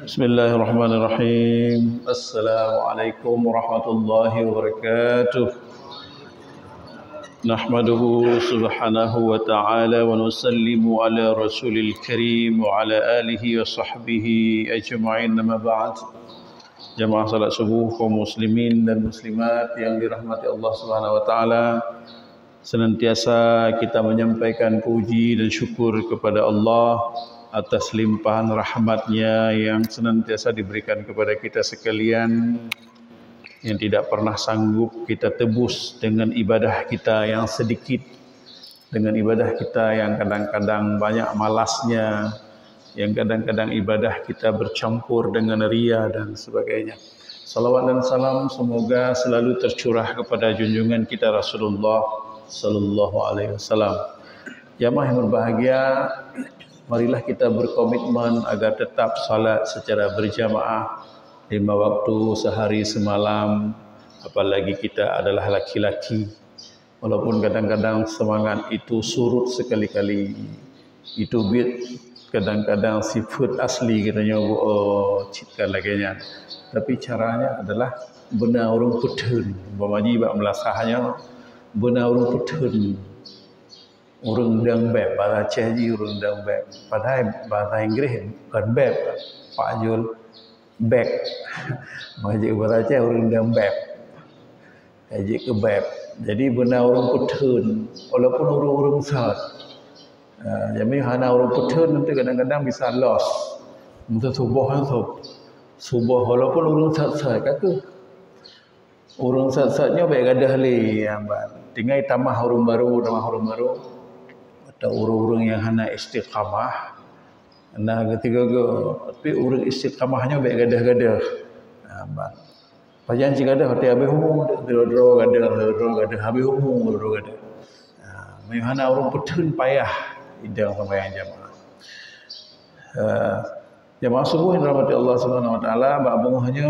Bismillahirrahmanirrahim. Assalamualaikum warahmatullahi wabarakatuh. Nahmaduhu subhanahu wa ta'ala wa nusallimu ala rasulil karim wa ala alihi wa sahbihi ajma'in, nama ba'd. Jamaah salat subuh kaum muslimin dan muslimat yang dirahmati Allah subhanahu wa ta'ala, senantiasa kita menyampaikan puji dan syukur kepada Allah atas limpahan rahmatnya yang senantiasa diberikan kepada kita sekalian, yang tidak pernah sanggup kita tebus dengan ibadah kita yang sedikit, dengan ibadah kita yang kadang-kadang banyak malasnya, yang kadang-kadang ibadah kita bercampur dengan ria dan sebagainya. Salawat dan salam semoga selalu tercurah kepada junjungan kita Rasulullah sallallahu alaihi wasallam. Jamaah yang berbahagia, marilah kita berkomitmen agar tetap salat secara berjamaah 5 waktu sehari semalam, apalagi kita adalah laki-laki. Walaupun kadang-kadang semangat itu surut sekali-kali, itu kadang-kadang sifat asli kita nyoba cipta laginya. Tapi caranya adalah benar orang putun, bamaji bak melasahnya benar orang putun. Orang dang beb, bahasa Aceh je orang dang beb. Padahal bahasa Inggeris bukan beb, Pak Jul beg. Majik bahasa Aceh orang dang beb, majik ke beb. Jadi benar orang putun, walaupun orang-orang sat. Jadi hana orang putun nanti kadang-kadang bisa loss. Untuk subuh kan subuh walaupun orang sat-sat kata. Orang sat-satnya baik gadah li, tinggal tambah orang baru. Atau orang-orang yang hana istiqamah, nah ketika tapi orang istiqamahnya baik gadah-gadah. Pajan jika ada hati habis umur, dro gadah habis umur dro gadah. Hana orang putun payah idang sembahyang jamaah. Jamaah subuh yang dirahmati Allah Subhanahu wa taala, ba'bungahnya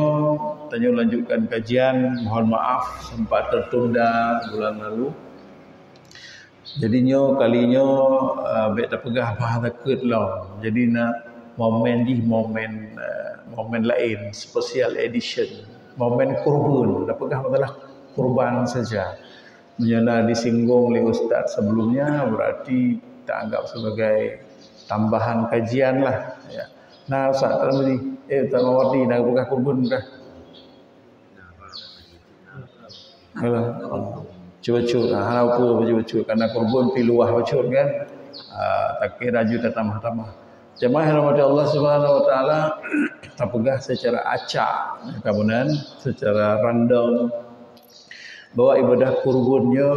tanya lanjutkan kajian, mohon maaf sempat tertunda bulan lalu. Jadinya kalinya baik tak pegah bahasa takut lah. Jadi nak momen lain, special edition, momen kurban. Tak pegah masalah kurban saja. Menyana disinggung oleh ustaz sebelumnya, berarti tak anggap sebagai tambahan kajian lah. Ya. Nah ustaz tadi, tak mawardi nak pegah kurban dah. Alah. Cucut, harap apa cucut, karena kurban piluah cucut kan, tak kira juta tambah-tambah. Jemaah yang dirahmati Allah Subhanahu wa taala, tak pegah secara acak, kemudian secara random, bahwa ibadah kurbannya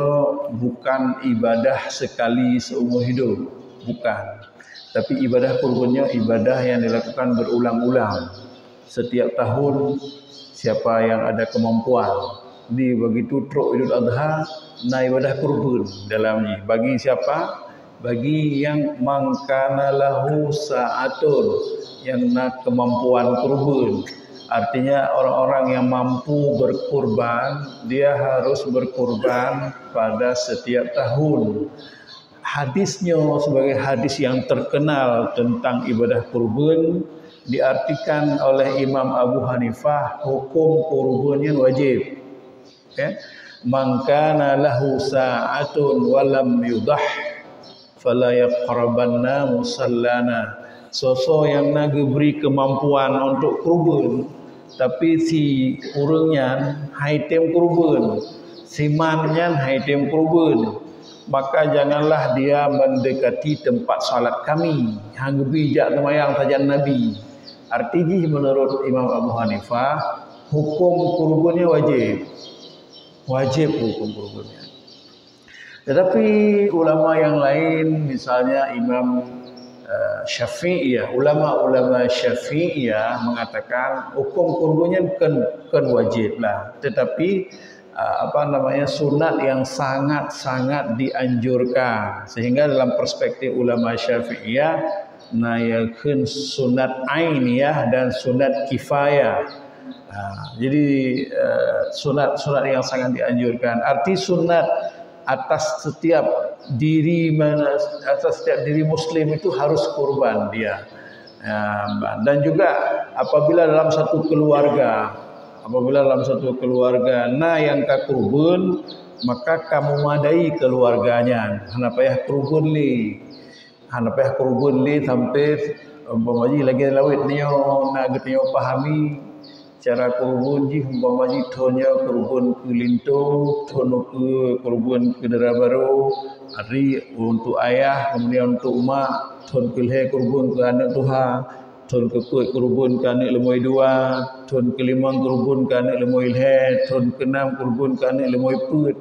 bukan ibadah sekali seumur hidup, bukan. Tapi ibadah kurbannya ibadah yang dilakukan berulang-ulang. Setiap tahun siapa yang ada kemampuan di begitu truk Idul Adha, na ibadah kurban dalamnya. Bagi siapa? Bagi yang mangkana lahu sa'atun, yang nak kemampuan kurban. Artinya orang-orang yang mampu berkurban, dia harus berkurban pada setiap tahun. Hadisnya sebagai hadis yang terkenal tentang ibadah kurban diartikan oleh Imam Abu Hanifah, hukum kurbannya wajib. Ya, man kana lahu sa'atun wa lam yudah fala yaqrabanna musallana. Sosok yang nak beri kemampuan untuk kurban, tapi si orangnya haitem kurban, si mannya haitem kurban, maka janganlah dia mendekati tempat salat kami. Hang bijak semayang saja Nabi. Artinya menurut Imam Abu Hanifah, hukum kurbannya wajib hukum kurbannya. Tetapi ulama yang lain, misalnya Imam Syafi'iyah, ulama-ulama Syafi'iyah mengatakan hukum kurbannya kan wajib lah. Tetapi sunat yang sangat-sangat dianjurkan, sehingga dalam perspektif ulama Syafi'iyah nayakeun sunat ainiyah dan sunat kifayah. Jadi sunat-sunat yang sangat dianjurkan. Arti sunat atas setiap diri muslim itu harus kurban dia. Dan juga apabila dalam satu keluarga na yang ka kurban, maka kamu madai keluarganya. Hana payah kurban li sampai umpamaji lagi lawit nio na getio pahami cara kurban ji umpamaji tonyo kurban ke linto, tono ke kurban ke dera baru, hari untuk ayah, kemudian untuk mak, ton kelhe kurban ke anak tuha, ton ke kurban ke anak lemoi dua, ton kelima kurban ke anak lemoi lhe, ton keenam kurban ke anak lemoi put.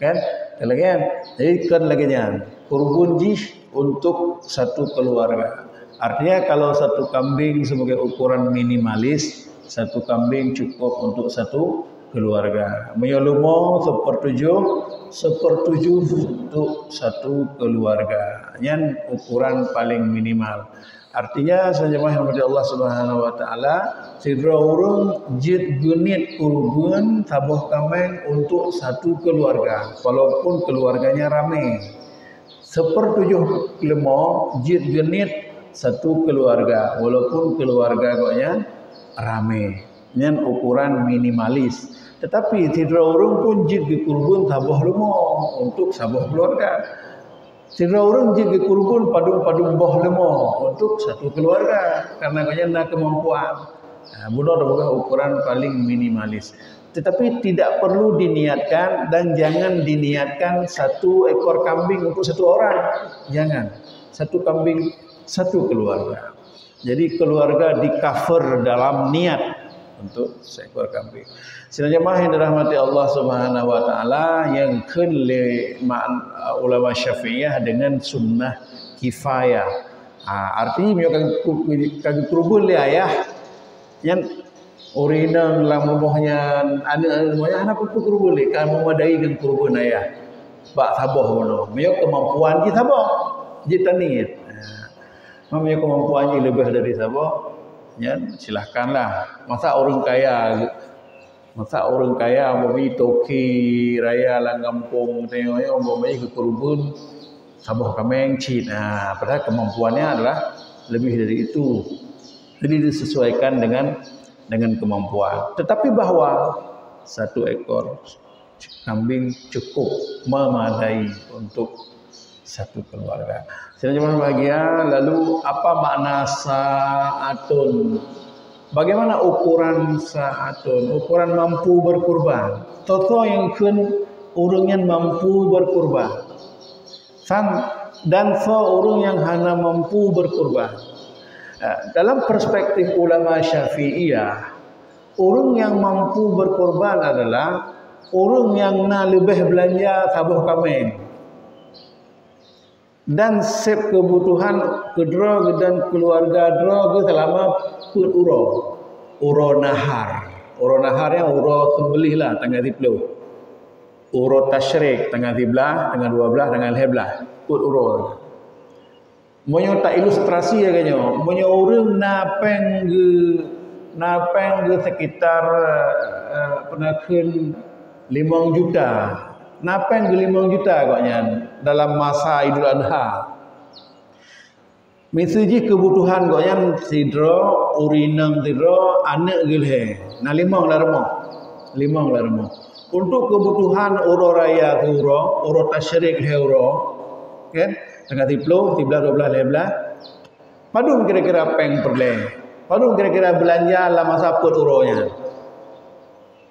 Kan? Lagi kan? Jadi kan lagi nya kurban ji untuk satu keluarga. Artinya kalau satu kambing sebagai ukuran minimalis, satu kambing cukup untuk satu keluarga. Menyolumo sepertujuh untuk satu keluarga. Yang ukuran paling minimal. Artinya sejamaah yang berdi Allah Subhanahu wa taala, sidra urang jid gunit kurban tabuh kambing untuk satu keluarga, walaupun keluarganya ramai. Sepertujuh lemo jid genit satu keluarga, walaupun keluarga koknya ramai. Yang ukuran minimalis. Tetapi tidra orang pun jid kurban tabuh lemo untuk sabuh keluarga. Tidra orang jid kurban padung-padung boh lemo untuk satu keluarga, karena koknya nak kemampuan. Bunuh adalah ukuran paling minimalis. Tetapi tidak perlu diniatkan dan jangan diniatkan satu ekor kambing untuk satu orang. Jangan. Satu kambing, satu keluarga. Jadi keluarga di cover dalam niat untuk seekor kambing. Sila jemaah yang dirahmati Allah Subhanahu wa taala, yang kele ulama Syafi'iyah dengan sunnah kifayah. Artinya kagak kurban le ayah yang Urinang lam rumahnya anak anak pun kurban le kan memadai dengan kurban ayah. Bak saboh mono. Meo kemampuan kita saboh. Jitani. Mempunyai kemampuannya lebih dari saboh. Ya, silakanlah. Masa orang kaya bagi toki raya lang kampung tengoknya umpamanya ke kurban saboh kameng cit. Nah, padahal kemampuannya adalah lebih dari itu. Jadi disesuaikan dengan kemampuan. Tetapi bahwa satu ekor kambing cukup memadai untuk satu keluarga. Sila bahagia. Lalu apa makna sa'atun? Bagaimana ukuran sa'atun? Ukuran mampu berkurban. Toto yang kun urang yang mampu berkurban. Dan orang yang hanya mampu berkurban. Dalam perspektif ulama Syafi'iyah, orang yang mampu berkorban adalah orang yang lebih belanja tabuh kambing dan sep kebutuhan kedra dan keluarga dra selama pun uro nahar yang uro sembelih lah tanggal 10, uro tasyrik tanggal 13, tanggal 12, tanggal 11 pun uro. Monyo tak ilustrasi agaknya. Monyo orang napeng ge sekitar penaken 5 juta. Napeng ge 5 juta agaknya dalam masa Idul Adha. Misuji kebutuhan agaknya sidro urinang sidro anak gelhe. Na 5 lah remo. Untuk kebutuhan uro raya uro tasyrik he uro. Kan? Tengah 10, 13, 12, 11. Padung kira-kira peng perle. Padung kira-kira belanja lah masa put uronya.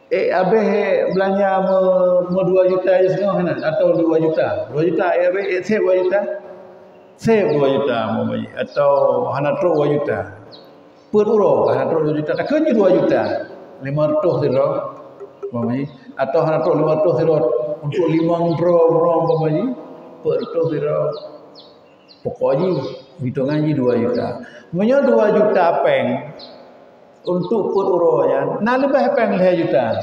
Abeh belanja mau 2 juta aja setengah atau 2 juta. 2 juta abeh save 2 juta. Save 2 juta mau bagi atau hana tro 2 juta. Put uro hana tro 2 juta. Tak kerja 2 juta. 500 tiro mau bagi atau hana tro 500 tiro untuk 5 tro mau bagi. Put tiro pokoknya hitungan 2 juta. Punya 2 juta peng untuk put uronya. Nah lebih peng 5 juta.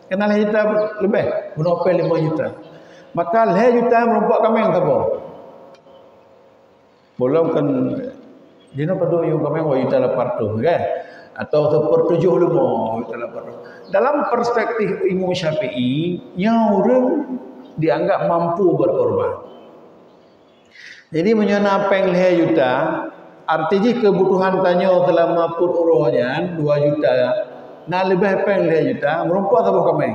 Kenal 5 juta lebih. Menopel 5 juta. Maka 5 juta merompak kami yang apa? Belum kan. Dino pada yung kami 2 juta 800 kan? Atau sepertujuh lima juta 800. Dalam perspektif Imam Syafi'i, orang dianggap mampu berkorban. Jadi menyana peng 5 juta artinya kebutuhan tanya selama pun urohnya 2 juta. Nah lebih peng 2 juta, merumpu atau kami?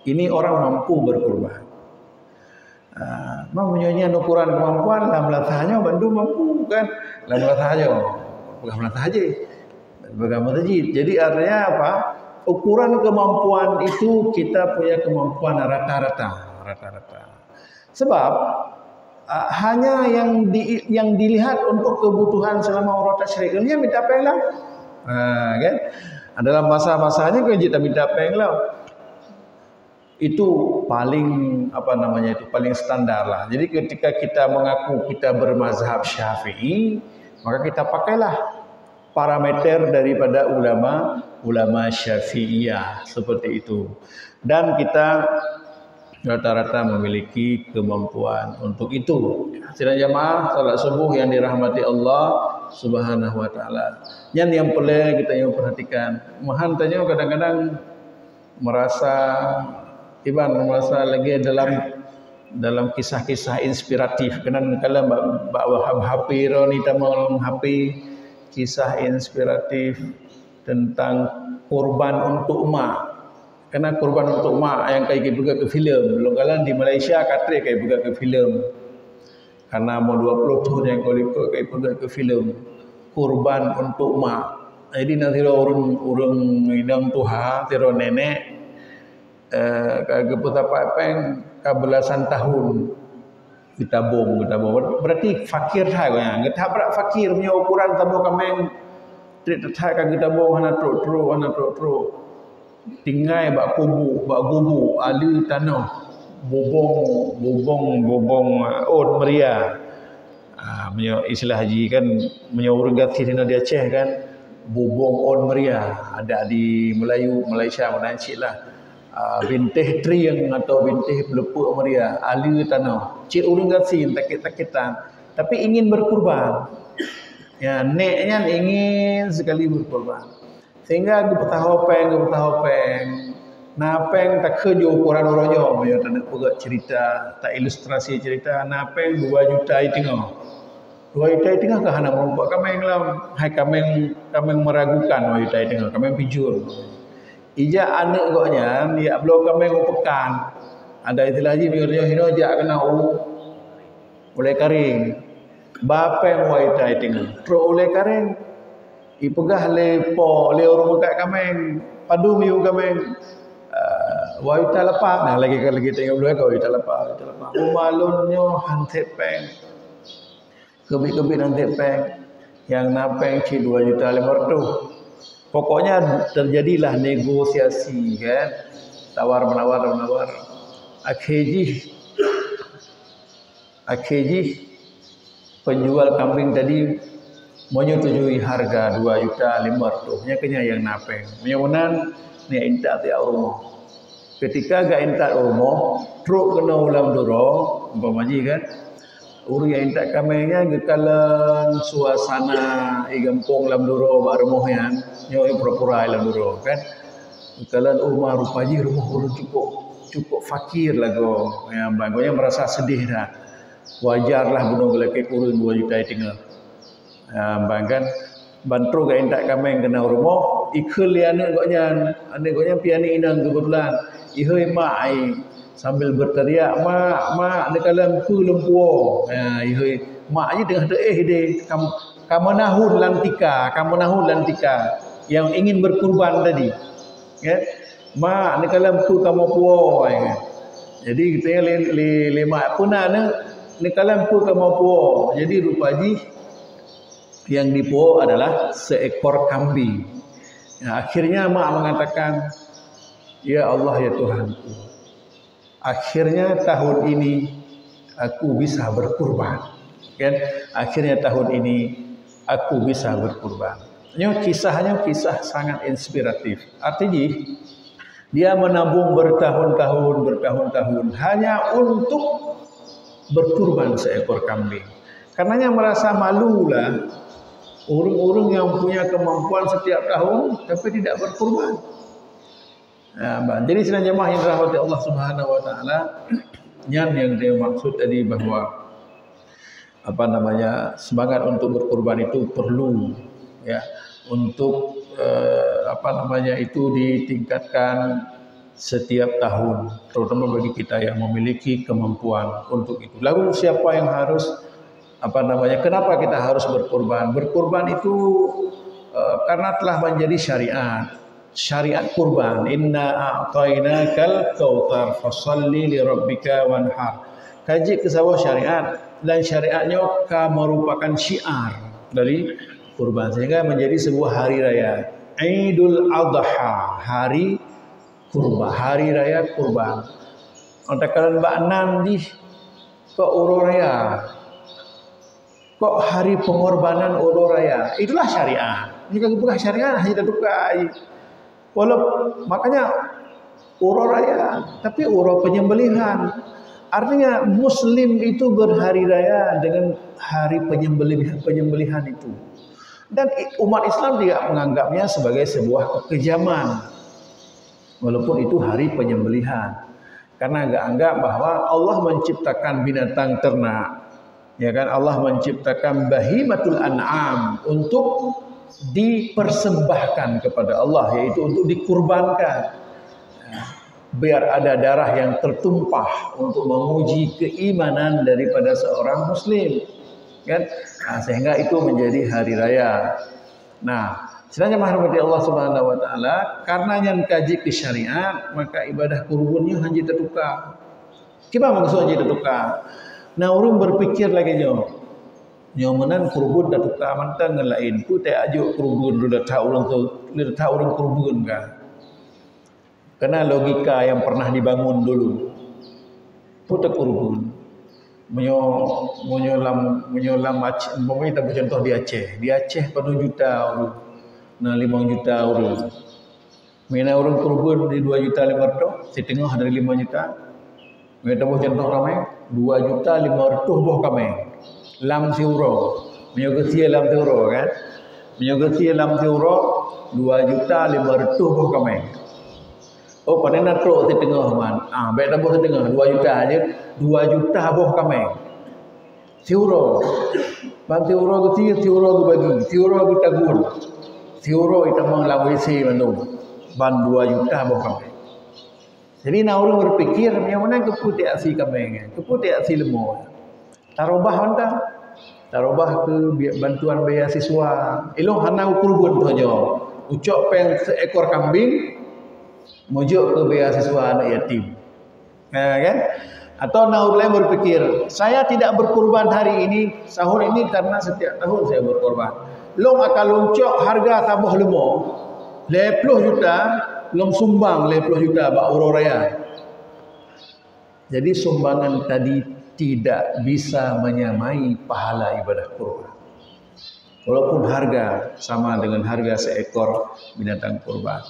Ini orang mampu berkorban. Mempunyai ukuran kemampuan, lamlah sahaja bantu mampu kan? Lamlah sahaja, bukan sahaja. Bagaimana tadi? Jadi artinya apa? Ukuran kemampuan itu kita punya kemampuan rata-rata. Sebab hanya yang dilihat untuk kebutuhan selama urut tasyrik ini minta penglah. Kan? Dalam masa-masanya kita minta penglah. Itu paling apa namanya itu paling standar lah. Jadi ketika kita mengaku kita bermazhab Syafi'i, maka kita pakailah parameter daripada ulama Syafi'iyah seperti itu. Dan kita rata-rata memiliki kemampuan untuk itu. Sidang jamaah salat subuh yang dirahmati Allah Subhanahu wa taala. Yang perlu kita yang perhatikan, mahan tanya kadang-kadang merasa lagi dalam kisah-kisah inspiratif. Kenan kalau bawa HP ni tamang HP kisah inspiratif tentang korban untuk mak. Karena korban untuk mak yang kayak juga ke filem. Belum kalah di Malaysia katri kayak juga ke filem. Karena mau 20 tahun yang kau ikut kayak juga ke filem. Korban untuk mak. Jadi nanti orang hidang tuha, tiro nenek kagak peng belasan tahun kita bong berarti fakir saya kita berat fakir punya ukuran tamu kameng tidak kagak kita bong hana tro tinggai bak gubu ali tanah bobong od meria punya istilah haji kan punya urang gati di Aceh kan bobong od meria ada di Malaysia Malaysia lah. Bintih triang atau bintih pelepuk meria ali tanah cik urang gasi takit-takitan tapi ingin berkurban ya neknya ingin sekali berkurban sehingga gue petahopeng napeng tak kerja ukuran orangnya ya tak nak cerita tak ilustrasi cerita napeng 2 juta tengah 2 juta tengah ke hana merompak kameng lam hai kameng meragukan 2 juta tengah kameng pijur ija anak koknya dia belum kami ngupekan ada istilah haji biarnya hino jak kena oleh karing bapeng wai tai tinggal tro oleh karing ipegah le po le orang kat kami padu miu kami wai ta lepas nah lagi tengok dua kau ta lepas umalunnya hantep peng kebit hantep peng yang napeng ci 2 juta 500. Pokoknya terjadilah negosiasi kan, tawar menawar. Akhirnya penjual kambing tadi menyetujui harga 2 juta 500. Nya kenya yang napeng. Menyamunan ni intak tiap rumah. Ketika gak intak rumah, truk kena ulam duro, umpamaji kan. Urang yang intak kambingnya gekalan suasana igampung lam duro bak rumahnya. Nyo pura-pura lam duro kan. Gekalan rumah rupaji rumah urang cukup fakir lah go. Ya banggonya merasa sedih dah. Wajarlah bunuh belakang urang 2 juta tinggal. Bangkan bantu gak intak kambing kena rumah ikul anak goknya piani inang kebetulan. Ihoi mak ai sambil berteriak mak dekat lampu lempuo ihoi mak je tengah kamu nahun lantika yang ingin berkurban tadi ya mak dekat lampu kamu puo jadi kita le mak puna dekat lampu kamu puo jadi rupaji yang dipuo adalah seekor kambing akhirnya mak mengatakan ya Allah ya Tuhanku akhirnya tahun ini aku bisa berkurban kan akhirnya tahun ini aku bisa berkurban kisahnya kisah sangat inspiratif artinya dia menabung bertahun-tahun hanya untuk berkurban seekor kambing karenanya merasa malu lah orang-orang yang punya kemampuan setiap tahun tapi tidak berkurban. Jadi sidang jemaah yang dirahmati Allah Subhanahu wa taala yang dia maksud tadi bahawa semangat untuk berkorban itu perlu, ya, untuk itu ditingkatkan setiap tahun, terutama bagi kita yang memiliki kemampuan untuk itu. Lalu siapa yang harus kenapa kita harus berkorban? Berkorban itu karena telah menjadi syariat kurban. Inna a'tainakal kautsar fasholli li rabbika wanhar. Kaji ke sebuah syariat, dan syariatnya merupakan syiar dari kurban, sehingga menjadi sebuah hari raya. Idul Adha, hari kurban, hari raya kurban. Ontakalan Mbak Nandi kok uro raya, kok hari pengorbanan uro raya, itulah syariat. Jika bukan syariat hanya tukai. Walaupun makanya uro raya, tapi uro penyembelihan. Artinya Muslim itu berhari raya dengan hari penyembelihan itu. Dan umat Islam tidak menganggapnya sebagai sebuah kekejaman, walaupun itu hari penyembelihan. Karena nggak anggap bahwa Allah menciptakan binatang ternak, ya kan? Allah menciptakan bahimatul an'am untuk dipersembahkan kepada Allah, yaitu untuk dikurbankan. Biar ada darah yang tertumpah untuk menguji keimanan daripada seorang Muslim, kan? Sehingga itu menjadi hari raya. Nah, sebenarnya menghormati Allah Subhanahu Wa Taala, karena yang kaji ke syariat, maka ibadah kurbannya hanya tertukar. Kita maksud hanya tertukar. Nah, orang berpikir lagi nyomenan kurban dah tukar mantan dengan lain. Ku tak ajuk kurban dah tahu orang kurban kan. Karena logika yang pernah dibangun dulu, putar kurban, menyolam, kita bercontoh di Aceh penuh juta orang, 5 juta orang, mana orang kurban di 2.500.000, setengah dari 5 juta, kita bercontoh ramai, 2.500.000 boh kami, lam siuro, menyogesi lam siuro kan, menyogesi lam siuro, 2.500.000 boh kami. Oh, pada nak teruk setengah man. Baik dah boh setengah, 2 juta aja. 2 juta boh kami. Siuro. Bang siuro ke siuro ke bagi. Siuro ke tagun. Siuro itu menglah WC mandu. Ban 2 juta boh kami. Jadi nak orang berfikir, yang mana keputih aksi kami. Keputih aksi lemah. Tarobah mana? Tarobah ke bantuan beasiswa. Ilong hana kurban tu aja. Ucap peng seekor kambing, mujuk ke beasiswa anak yatim, kan? Atau naud lain berpikir, saya tidak berkorban hari ini, sahur ini karena setiap tahun saya berkorban. Long akan loncok harga tabuh lemo, 10 juta, long sumbang 10 juta bak uro raya. Jadi sumbangan tadi tidak bisa menyamai pahala ibadah kurban. Walaupun harga sama dengan harga seekor binatang kurban,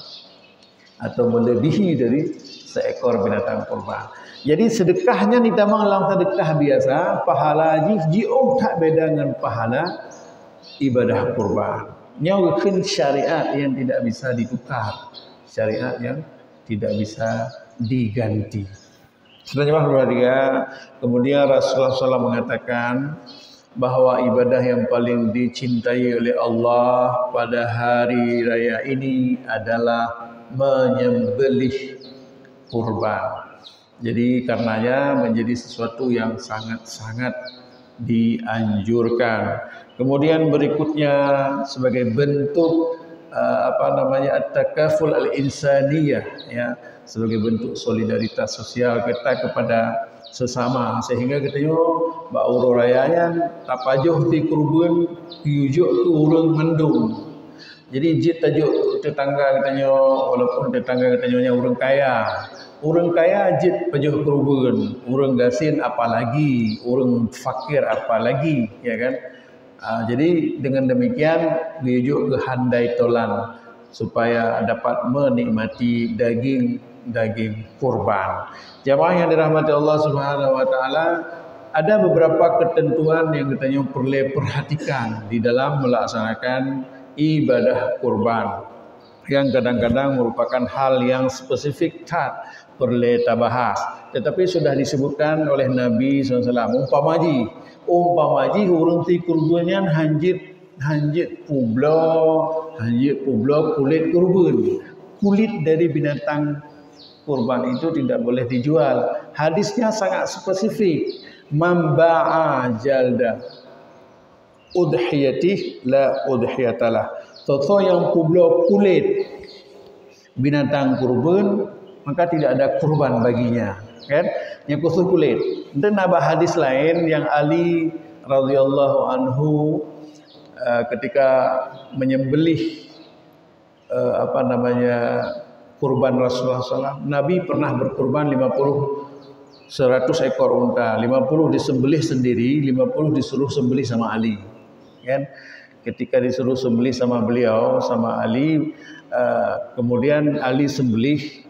atau melebihi dari seekor binatang kurban. Jadi sedekahnya ditamang dalam sedekah biasa, pahala haji tak beda dengan pahala ibadah kurban. Nyaukin syariat yang tidak bisa ditukar, syariat yang tidak bisa diganti. Selanjutnya kemudian Rasulullah SAW mengatakan bahwa ibadah yang paling dicintai oleh Allah pada hari raya ini adalah menyembelih kurban. Jadi karenanya menjadi sesuatu yang sangat-sangat dianjurkan. Kemudian berikutnya sebagai bentuk at-takaful al-insaniyah, ya, sebagai bentuk solidaritas sosial kita kepada sesama, sehingga kita bak uro rayanya tapajuh di kurban piujuk ke urang mandung. Jadi jit tajuk tetangga katanya, walaupun tetangga katanya orang kaya jit pajuh kurban, orang gasin apalagi, orang fakir apalagi, ya kan? Jadi dengan demikian diujuk ke handai tolan supaya dapat menikmati daging kurban. Jamaah yang dirahmati Allah Subhanahu Wa Taala, ada beberapa ketentuan yang katanya perlu perhatikan di dalam melaksanakan ibadah kurban, yang kadang-kadang merupakan hal yang spesifik tak perlu kita bahas, tetapi sudah disebutkan oleh Nabi SAW. umpama ji urang ti kurbannya hanjit publo kulit kurban. Kulit dari binatang kurban itu tidak boleh dijual. Hadisnya sangat spesifik. Man ba'a jalda udhiyatih la udhiyatalah. Toto yang publo kulit binatang kurban, maka tidak ada kurban baginya, kan? Yang khusus kulit. Dan ada hadis lain yang Ali radhiyallahu anhu ketika menyembelih kurban Rasulullah SAW, Nabi pernah berkurban 100 ekor unta, 50 disembelih sendiri, 50 disuruh sembelih sama Ali, kan? Ketika disuruh sembelih sama beliau, sama Ali, kemudian Ali sembelih,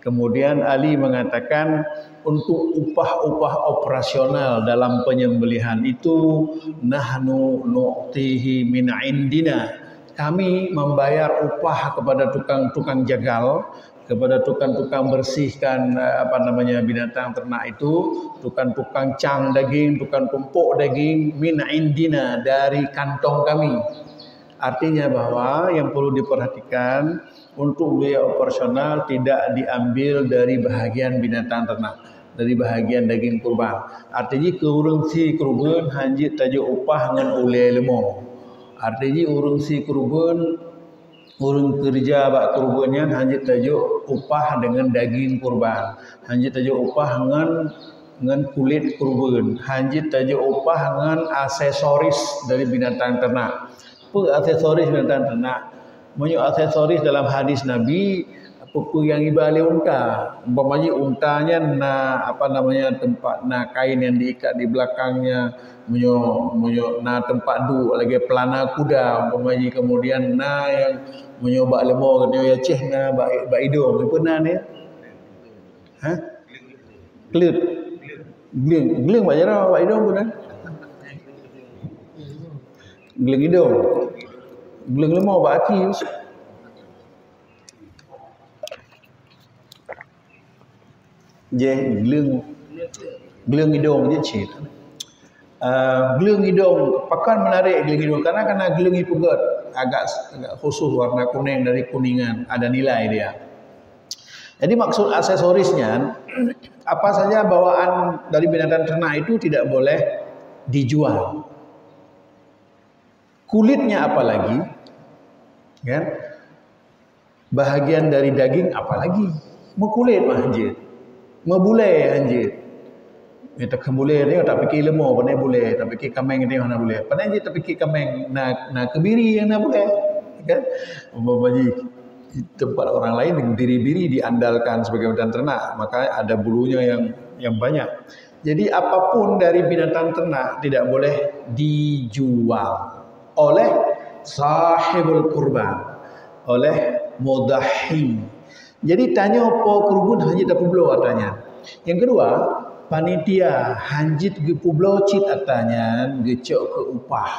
kemudian Ali mengatakan untuk upah-upah operasional dalam penyembelihan itu nahnu nu'tihi min indina, kami membayar upah kepada tukang-tukang jagal, kepada tukang-tukang bersihkan binatang ternak itu, tukang-tukang cang daging, tukang tumpuk daging, min indina, dari kantong kami. Artinya bahwa yang perlu diperhatikan, untuk biaya operasional tidak diambil dari bahagian binatang ternak, dari bahagian daging kurban. Artinya ke urang si kurban hanjit tajuk upah dengan ulai lemah. Artinya urang si kurban, urang kerja bak kurbannya hanjit tajuk upah dengan daging kurban, hanjit tajuk upah dengan kulit kurban, hanjit tajuk upah dengan aksesoris dari binatang ternak. Apa aksesoris binatang ternak? Banyak aksesoris dalam hadis Nabi, apa yang ibali unta. Umpamanya untanya tempat kain yang diikat di belakangnya, tempat duduk lagi pelana kuda, umpamanya, kemudian yang menyobak lemah katanya ya ceh bak hidung apa ni? Klit. Gling bak jarang bak hidung pun Gling hidung. Gling lemah bak hati. Gling hidung je cik. Gling hidung, pakan menarik gling hidung karena gling itu agak khusus warna kuning, dari kuningan, ada nilai dia. Jadi maksud aksesorisnya, apa saja bawaan dari binatang ternak itu tidak boleh dijual. Kulitnya apalagi, kan? Bahagian dari daging apalagi, kulit mah anjir, bulai anjir. Kita kembali ni tak fikir lemah pandai boleh, tak fikir kameng ni mana boleh. Pandai je tak fikir kameng nak kebiri yang nak boleh. Kan? Umpamanya tempat orang lain biri-biri diandalkan sebagai binatang ternak, maka ada bulunya yang banyak. Jadi apapun dari binatang ternak tidak boleh dijual oleh sahibul kurban, oleh mudahi. Jadi tanya apa kurban hanya tak publo atanya. Yang kedua, panitia hanjit ge publo cit atanya gecok ke upah.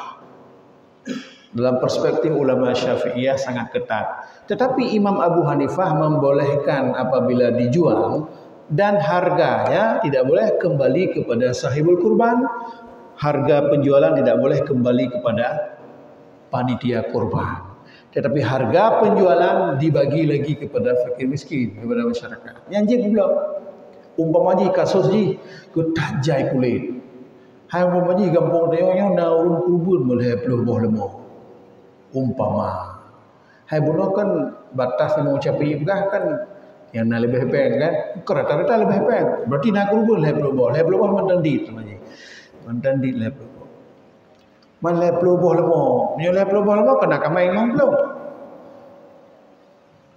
Dalam perspektif ulama Syafi'iyah sangat ketat. Tetapi Imam Abu Hanifah membolehkan apabila dijual dan harganya tidak boleh kembali kepada sahibul kurban. Harga penjualan tidak boleh kembali kepada panitia kurban. Tetapi harga penjualan dibagi lagi kepada fakir miskin, kepada masyarakat. Yang je pula, umpamanya kasus ji ke tajai kulit. Hai umpamanya kampung tayongnya na urun kurban boleh peluh boh lemah. Umpama hai bunuh kan batas yang mengucapi kan yang nak lebih hebat kan, rata-rata lebih hebat. Berarti nak kurban lebih boh mendandit namanya. Mendandit lebih boh. Man lebih boh lemah. Nyo lebih boh lemah kena kamai ngong belum.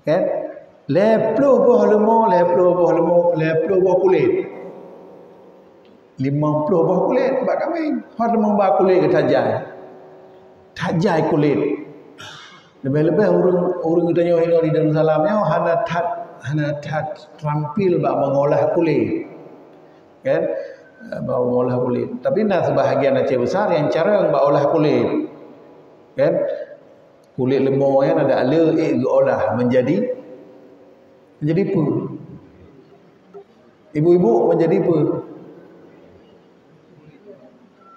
Kan? Lebih boh kulit. 50 buah kulit bak kami. Hot membak kulit ke tajai. Tajai kulit. Lebih-lebih orang tanya di Darussalamnya hana tat terampil bak mengolah kulit. Kan? Bak mengolah kulit. Tapi nah sebahagian Aceh besar yang cara bak olah kulit. Kan? Kulit lemah yang ada leuk olah menjadi apa? Ibu-ibu menjadi apa?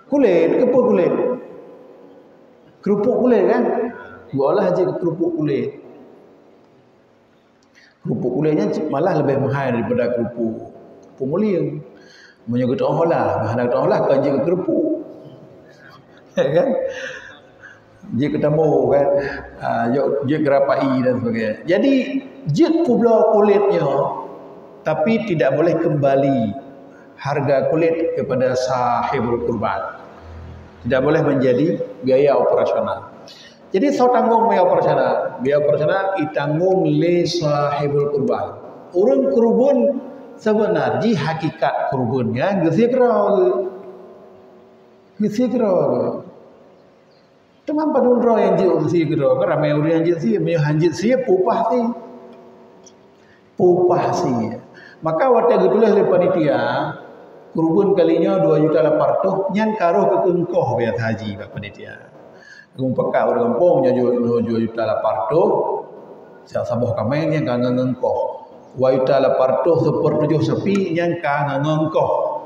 Kulit, apa kulit? Kerupuk kulit kan? Buatlah aja kerupuk kulit. Kerupuk kulitnya malah lebih mahal daripada kerupuk mulia. Menyebut orang lah, bahan orang lah kan je kerupuk. Kan? Dia ketemu kan, dia gerapai dan sebagainya. Jadi dia kubla kulitnya, tapi tidak boleh kembali harga kulit kepada sahibul kurban. Tidak boleh menjadi biaya operasional. Jadi so tanggung biaya operasional. Biaya operasional ditanggung oleh sahibul kurban. Orang kurban sebenarnya hakikat kurbannya gesekra. Teman padun roh yang jauh gesekra. Kan ramai orang yang jauh punya hanjit sia pupah si. Maka waktu ditulis oleh panitia kurban kalinya 2.800.000 nyan karuh ke kengkoh biar haji pak panitia. Ngumpaka orang kampung nya 2.800.000 sia sabah kameng yang kan ngengkoh. 2.800.000 sepertujuh sepi yang kan ngengkoh.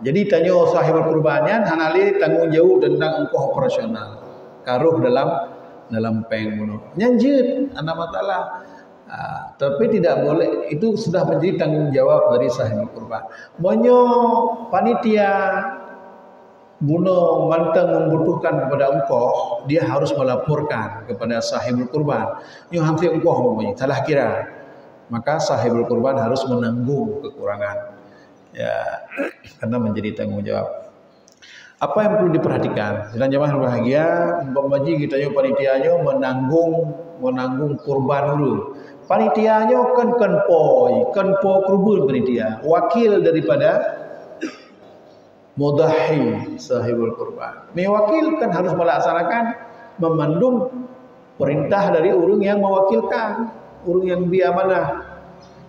Jadi tanya sahibul kurbannya hanali tanggung jawab tentang engkoh operasional. Karuh dalam peng bunuh. Nyanjut anak matalah. Tapi tidak boleh, itu sudah menjadi tanggung jawab dari sahibul kurban. Monyo panitia bunuh mantang membutuhkan kepada engkau, dia harus melaporkan kepada sahibul kurban. Yo hampir engkau mempunyai salah kira, maka sahibul kurban harus menanggung kekurangan. Ya, karena menjadi tanggung jawab. Apa yang perlu diperhatikan? Sedang jemaah berbahagia, umpamanya kita yo panitianya menanggung kurban dulu. Panitianya kan kenpo kurban panitia, wakil daripada mudahi sahibul kurban. Mewakil kan harus melaksanakan memandung perintah dari orang yang mewakilkan, orang yang biamanah.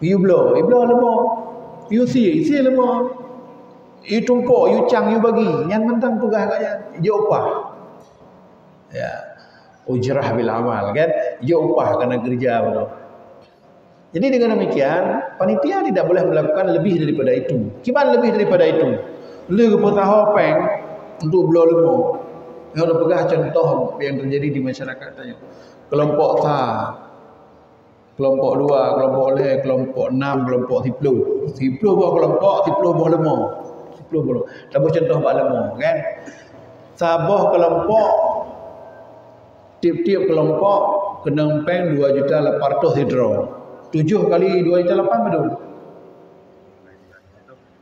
Iblo lemah. Isi lemah. You tumpuk, you cang, you bagi. Yang mentang tugas kaya, you upah. Ya, ujrah bil amal kan, you upah karena kerja betul. Jadi dengan demikian, panitia tidak boleh melakukan lebih daripada itu. Gimana lebih daripada itu? Lu kepotah peng untuk belah lemo. Yang ada pegah contoh yang terjadi di masyarakat tanya. Kelompok sa, kelompok 2, kelompok le, kelompok 6, kelompok 10. 10 buah kelompok, 10 buah lemo. 10 buah. Tahu contoh buah lemo kan? Sabah kelompok tiap-tiap kelompok kena peng 2.800.000 hidro. 7 kali 2.800.000 betul?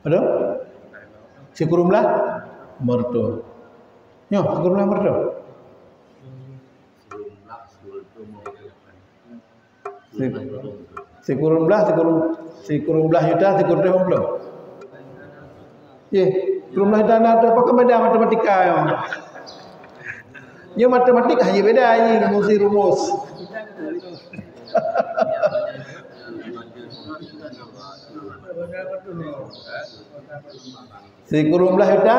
Betul? Sekurumlah mertu. Nyo, sekurumlah mertu. Sekurumlah juta, sekurumlah belum. Ye, sekurumlah juta ada apa beda matematika yo. Nyo matematika hanya beda ini mesti rumus. Sekurumlah juta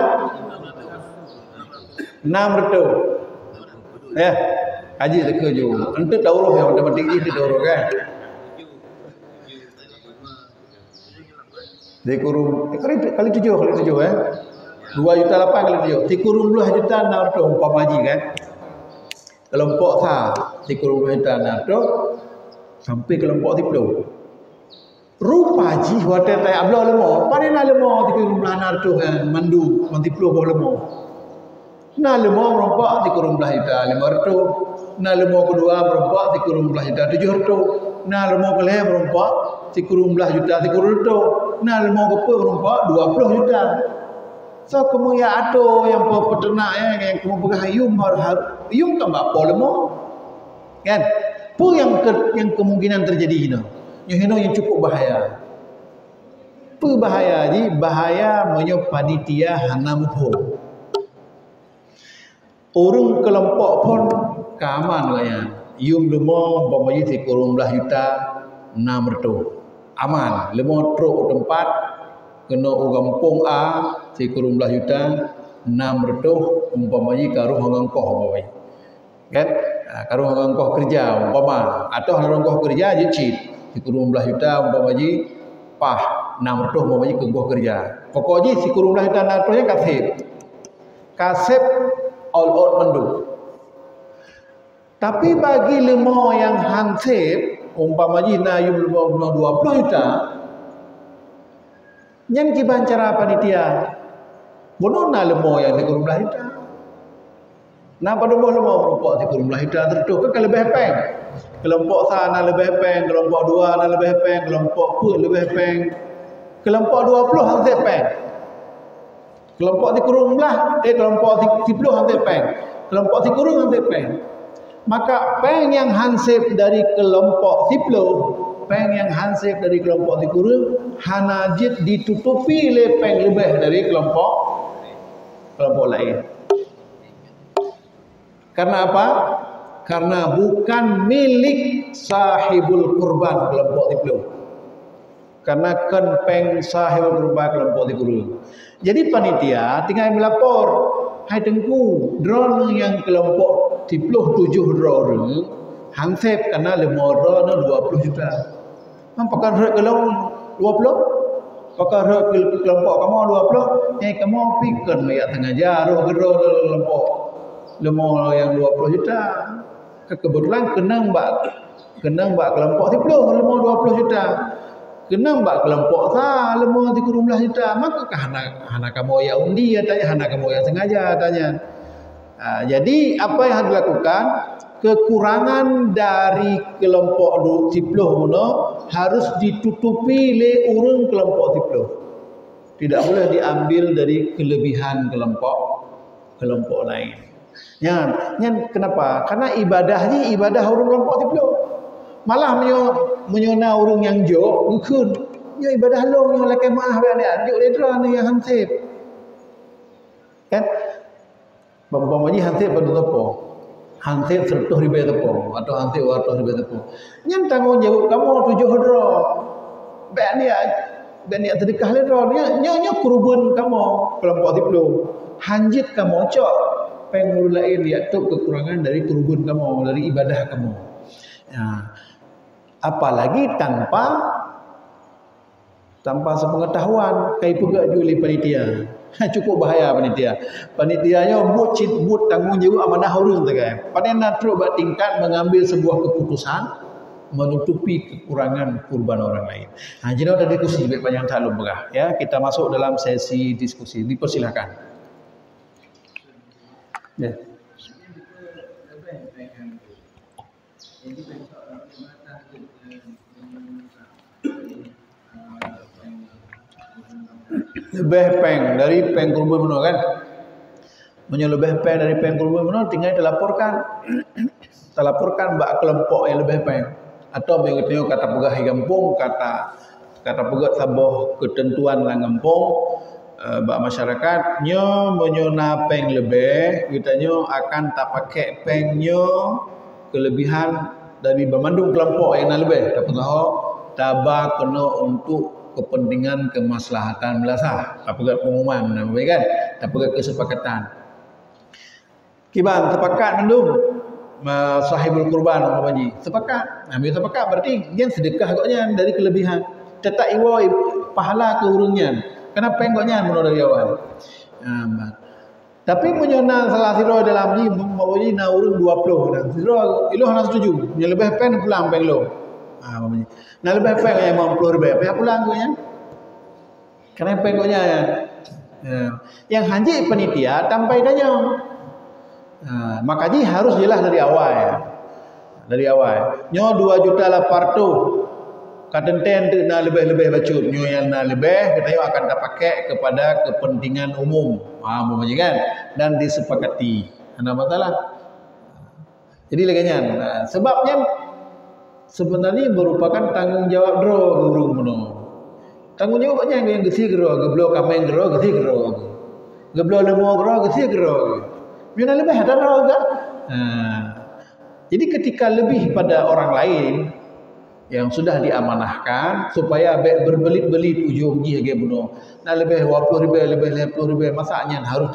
600. Ya, haji terkeju. Ente tahu yang matematik itu tahu kan? Sekurum kali 7 ya. 2.800.000 kali 7. Sekurumlah juta 600 umpama haji kan? Kelompok sa sekurumlah juta 600 sampai kelompok 10. Rupa ji hotel tay ablo lemo, panena lemo 3.600 kan mandu, mantiplo bo lemo. Na lemo merompak 3.500, na lemo kedua merompak 3.700, na lemo kelih merompak 3.700, na lemo kepe merompak 20 juta. So kamu ya ato yang peternak yang kamu pegang yum kan apa lemo? Kan? Apa yang kemungkinan terjadi ini? Yang cukup bahaya. Apa bahaya? Jadi bahaya menyo panitia hanamho. Orang kelompok pun keaman kaya. Yum lemo umpamanya 3.600.000. Aman. Lemo truk tempat kena orang kampung A 3.600.000 umpamanya karuh ngangkoh umpamanya. Kan? Karuh ngangkoh kerja umpama atau ngangkoh kerja je cheat. 3.600.000 umpama ji pah 600 mau bagi kegoh kerja. Pokoknya si kurung lah hitam 600 nya kasih. Kasep all out mendung. Tapi bagi lemo yang hansip umpama jina yum 20 juta nyen kiban cara panitia bono na lemo yang di kurung lah hitam. Nah pada lemo kelompok di kurung lah hitam tertuh ke lebih peng. Kelompok sana lebih peng, kelompok 2 na lebih peng, kelompok pun lebih peng. Kelompok 20 hansip peng. Kelompok di kurung belah, kelompok 10 hansip peng. Kelompok di kurung hansip peng. Maka peng yang hansip dari kelompok 10, peng yang hansip dari kelompok di kurung, hanajit ditutupi oleh peng lebih dari kelompok lain. Karena apa? Karena bukan milik sahibul kurban kelompok 10. Karena kan peng sahibul kurban kelompok 10. Jadi panitia tinggal melapor, hai tengku, drone yang kelompok 7 drone hansip karena lemor drone 20 juta. Apakah rek kalau 20? Apakah rek kelompok kamu 20? Yang kamu pikir mayat tengah jaruh drone kelompok lemor yang 20 juta. Kebetulan kena mbak kelompok 10 lemor 20 juta. Kena mbak kelompok sa lemor 13 juta. Maka hana kamu yang undi ya tanya, hana kamu yang sengaja tanya. Jadi apa yang harus dilakukan? Kekurangan dari kelompok 10 mono harus ditutupi oleh orang kelompok 10. Tidak boleh diambil dari kelebihan kelompok lain. Kenapa? Karena ibadahnya ibadah orang kelompok 10. Malah menyona orang yang jauh bukan. Ya ibadah long yang laki maaf ya anjuk ledra ni yang hansip. Kan? Bambang hansip pada tepo. Hansip 100 ribu tepo atau hansip 100 ribu tepo. Yang tanggung jawab kamu 7 hadra. Ben dia sedekah ledra nya kurban kamu kelompok 10. Hanjit kamu cok pengurus lain dia tu kekurangan dari kurban kamu, dari ibadah kamu. Ya. Apalagi tanpa sepengetahuan kai pegak juli panitia. Cukup bahaya panitia. Panitianya but tanggung jawab amanah orang tu kan. Panen natro tingkat mengambil sebuah keputusan menutupi kekurangan kurban orang lain. Jadi ada diskusi banyak tak lupa ya. Kita masuk dalam sesi diskusi. Dipersilakan. Ya. Lebih peng dari peng kurban menol kan? Lebih peng dari peng kurban menol tinggal dilaporkan mbak kelompok yang lebih peng atau begitu kata pegah gampung kata pegah saboh ketentuan lang gampung mbak masyarakat menyona peng lebih kitanya akan tak pakai pengnya kelebihan dari bermandung kelompok yang lebih dapat tahu tabah kena untuk kepentingan kemaslahatan belasah apabila pengumuman kan apabila kesepakatan kiban sepakat mendung sahibul kurban umpamanya sepakat ambil sepakat berarti dia sedekah agaknya dari kelebihan tetap iwai pahala ke urungnya kenapa enggaknya menurut dari awal tapi menyona salah siro dalam ni umpamanya na urung 20 dan siro iloh nak setuju yang lebih pen pulang peng lo nah lebih peng yang 50 ribu pihak pulang gue ya karena penggonya ya yang hanji penitia tampai danya makanya harus jelas dari awal nyo 2 juta lapar tu katenten tu na lebih bacut nyo yang na lebih kita akan tak pakai kepada kepentingan umum umpamanya kan dan disepakati ada masalah jadi leganya sebabnya sebenarnya merupakan tanggungjawab urung mono. Tanggungjawabnya yang gesi gero, geblo kameng gero, gesi gero. Geblo lemo gero, gesi gero. Mina lebih ada kan? Jadi ketika lebih pada orang lain yang sudah diamanahkan supaya berbelit-belit ujung ge bunuh. Nah lebih 20 ribu, lebih 50 ribu masaknya harus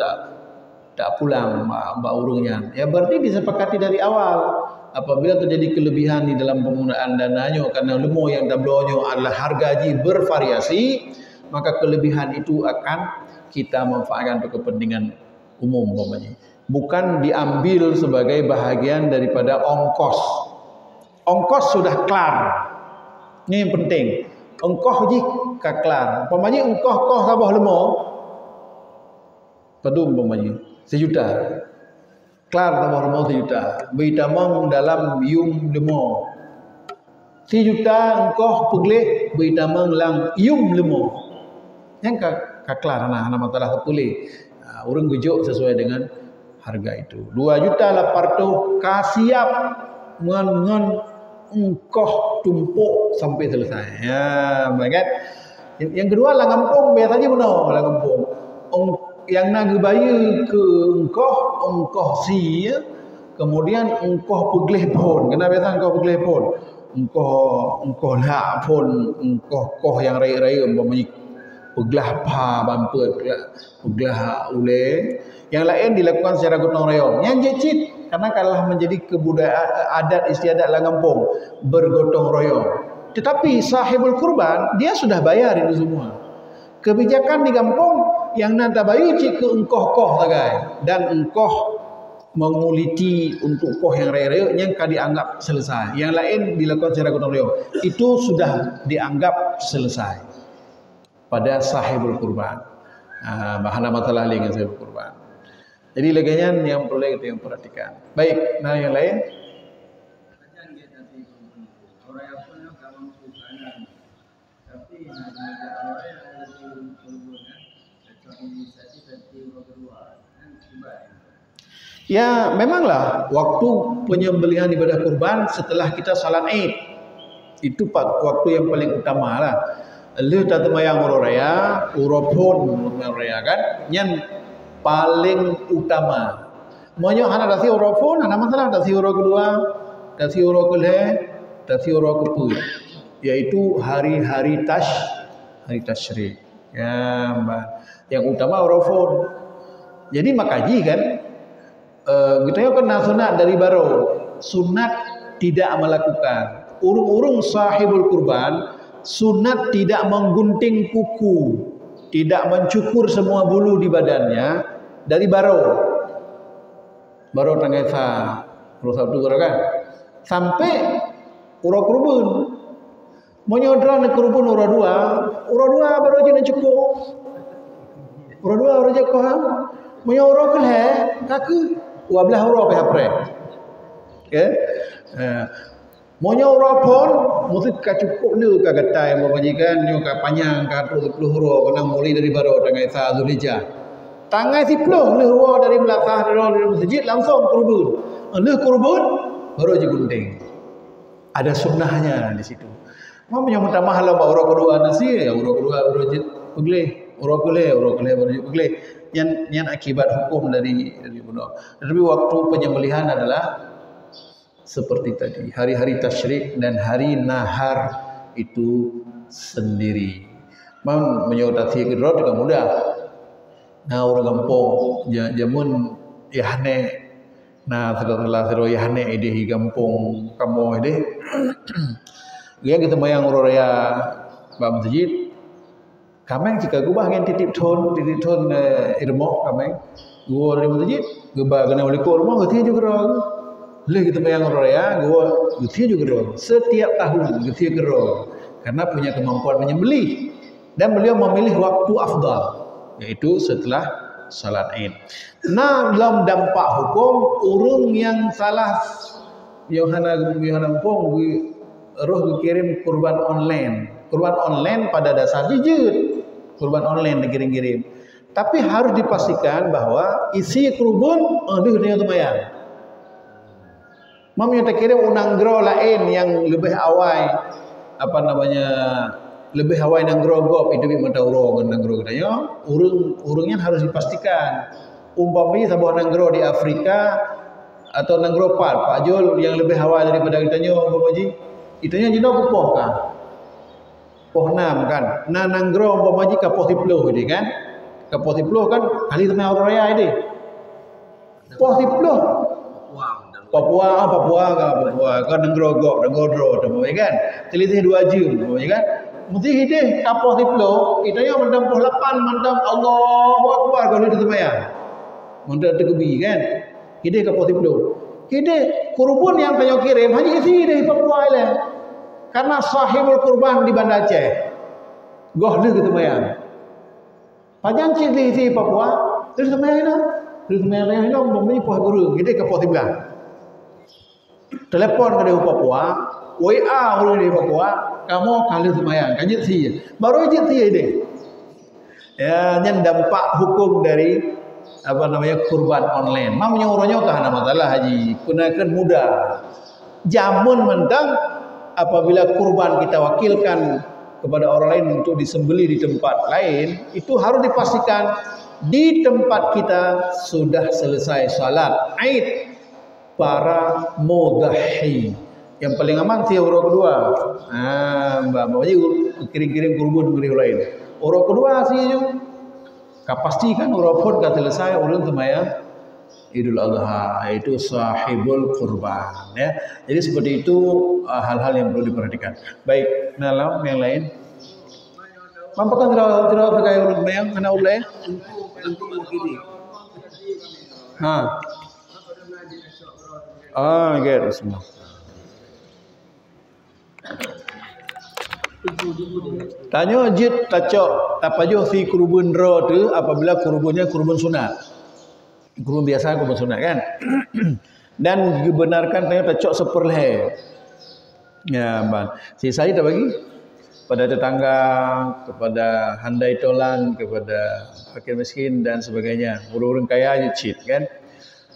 tak pulang mbak urungnya. Ya berarti disepakati dari awal. apabila terjadi kelebihan di dalam penggunaan dananya karena lemo yang tablonyo adalah harga haji bervariasi, maka kelebihan itu akan kita manfaatkan untuk kepentingan umum umpamanya. Bukan diambil sebagai bahagian daripada ongkos. Ongkos sudah kelar. Ini yang penting. Ongkos haji kelar. Umpamanya ongkos kos sabah lemo. Padum umpamanya 1 juta. Kelar sabah lemo 1 juta. Bertamang dalam yum lemo. 1 juta ongkos peglih bertamang lang yum lemo. Yang kelar anak masalah sepulih. Orang gujuk sesuai dengan harga itu. 2 juta lapar tu kasiap ngon engkoh tumpuk sampai selesai. Ya, baik. Yang kedua lah ngampung biasanya benar lah ngampung. Yang nak bayar ke engkoh si ya. Kemudian engkoh peglih pun. Kenapa biasa engkoh peglih pun? Engkoh lah pun engkoh yang raya-raya umpamanya peglah pa bamper peglah ule. Yang lain dilakukan secara gotong royong. Yang jecit karena kalah menjadi kebudayaan adat istiadat lah kampung bergotong royong. Tetapi sahibul kurban dia sudah bayar itu semua. Kebijakan di kampung yang nak bayar cik ke engkoh-koh tagai dan engkoh menguliti untuk koh yang raya-raya yang kan dianggap selesai. Yang lain dilakukan secara gotong royong. Itu sudah dianggap selesai pada sahibul kurban. Bahan masalah dengan sahibul kurban. Jadi leganyan yang perlu kita yang perhatikan. Baik, nah yang lain. Ya, memanglah waktu penyembelihan ibadah kurban setelah kita salat Id. Itu waktu yang paling utama lah. Lu tak temayang uro raya, uro pun raya kan? Yang paling utama. Moyo hana dasi uro pun, hana masalah dasi uro kedua, dasi uro kelih, dasi uro kepul. Yaitu hari-hari tasyrik. Ya, yang utama uro pun. Jadi makaji kan? Kita kena sunat dari baru. Sunat tidak melakukan. Urung-urung sahibul kurban, sunat tidak menggunting kuku, tidak mencukur semua bulu di badannya dari baru tanggal satu kan sampai ura kurban menyodra ne kurban ura dua baru je cukup ura dua ura je ko menyodra kelhe kaku 12 ura pe hapre ke monya ura pun mesti ka cukup ni ka gatai majikan nyo ka panjang ka 10 ura kena mulai dari baru tanggal 1 Zulhijjah. Tanggal 10 ni ura dari belakang dari masjid langsung kurban. Leh kurban baru je gunting. Ada sunnahnya di situ. Mau menyambut mahal ba ura kedua nasi ya ura kedua ura je peglih, ura kelih baru je peglih. Yang akibat hukum dari bunuh. Tetapi waktu penyembelihan adalah seperti tadi, hari-hari tasyrik dan hari nahar itu sendiri. Memang menyodati kedua juga mudah. Nah orang kampung jamun yahne, nah setelah yahne ide kampung kamu ide, dia kita mayang uraya bam masjid. Kameng jika gubah yang titip ton irmo kameng, gua dari masjid, gubah kena oleh korma, gua juga orang. Leh kita bayang raya, gua gutia juga roh. Setiap tahun gutia roh karena punya kemampuan menyembelih dan beliau memilih waktu afdal yaitu setelah salat Id. Nah, dalam dampak hukum urung yang salah Yohana pun roh dikirim kurban online. Kurban online pada dasar jujur. Kurban online dikirim-kirim. Tapi harus dipastikan bahwa isi kurban dia tu bayar. Mamnya tak kira unanggro lain yang lebih awal lebih awal nanggro gop itu bimata urung nanggro katanya urungnya harus dipastikan umpamanya sebuah nanggro di Afrika atau nanggro Pak Jul yang lebih awal daripada kitanya umpamanya itanya jino kupoh kan poh 6 kan nah nanggro umpamanya ka poh 10 ini kan ka poh 10 kan kali teman orang raya ini poh 10 Papua kan Nengrogok kan. Telitih 2 jam kan. Mesti hidih kapal tiplo, kita yang mendam 8 mendam Allahu Akbar kalau itu semaya. Mendam terkebi kan. Hidih kapal tiplo. Hidih kurban yang tanya kirim hanya isi di Papua ile. Karena sahibul kurban di Banda Aceh. Goh dia gitu semaya. Panjang ciri di Papua, itu semaya itu. Itu semaya itu mempunyai puah guru, hidih kapal tiplo. Telepon ke dia Papua, WA orang di Papua, kamu kali semayang, kanjit sih, baru kanjit sih ini. Ya, yang dampak hukum dari apa namanya kurban online. Mamanya orangnya tak ada masalah haji, gunakan mudah. Jamun mentang apabila kurban kita wakilkan kepada orang lain untuk disembelih di tempat lain, itu harus dipastikan di tempat kita sudah selesai salat Aid para mudahhi. Yang paling aman sih orang kedua. Mbak kirim-kirim kurban dari lain. Orang kedua sih itu pastikan orang pun dah selesai orang sembahyang Idul Adha, itu sahibul kurban ya. Jadi seperti itu hal-hal yang perlu diperhatikan. Baik, dalam yang lain. Mampakan tidak terkait urut bayang anak ulai. Gitu semua. Tanya jid tacok apa jo si kurban ro tu apabila kurbannya kurban sunat. Kurban biasa kurban sunat kan. Dan dibenarkan tanya tacok seperleh. Ya, bang. Sisa kita bagi pada tetangga, kepada handai tolan, kepada fakir miskin dan sebagainya. Orang-orang kaya cit kan.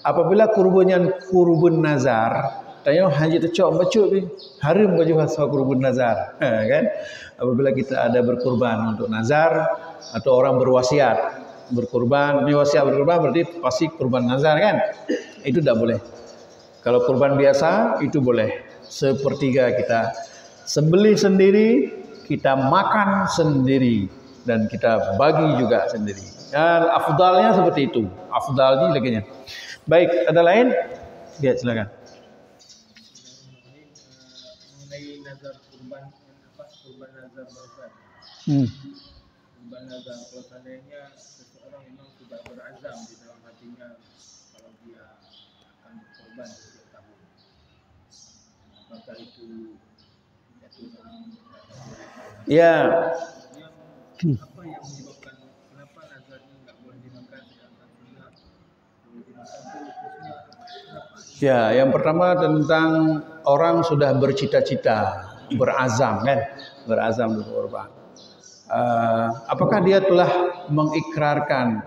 Apabila kurbannya kurban nazar, tanya haji tecok macuk ni harum baju khas kurban nazar kan. Apabila kita ada berkurban untuk nazar atau orang berwasiat berkurban, ini wasiat berkurban berarti pasti kurban nazar kan. Itu tidak boleh. Kalau kurban biasa itu boleh. Sepertiga kita sembelih sendiri, kita makan sendiri dan kita bagi juga sendiri. Dan afdalnya seperti itu. Afdalnya laginya. Baik, ada lain? Lihat silakan. Mengenai nazar kurban kurban nazar bersama. Kurban nazar kalau seandainya seseorang memang sudah berazam di dalam hatinya kalau dia akan berkorban setiap tahun, maka itu ya. Apa yang menyebabkan kenapa nazar ini tidak boleh dimakan sedangkan sunat boleh dimakan itu? Ya, yang pertama tentang orang sudah bercita-cita, berazam kan, berazam berkorban. Apakah dia telah mengikrarkan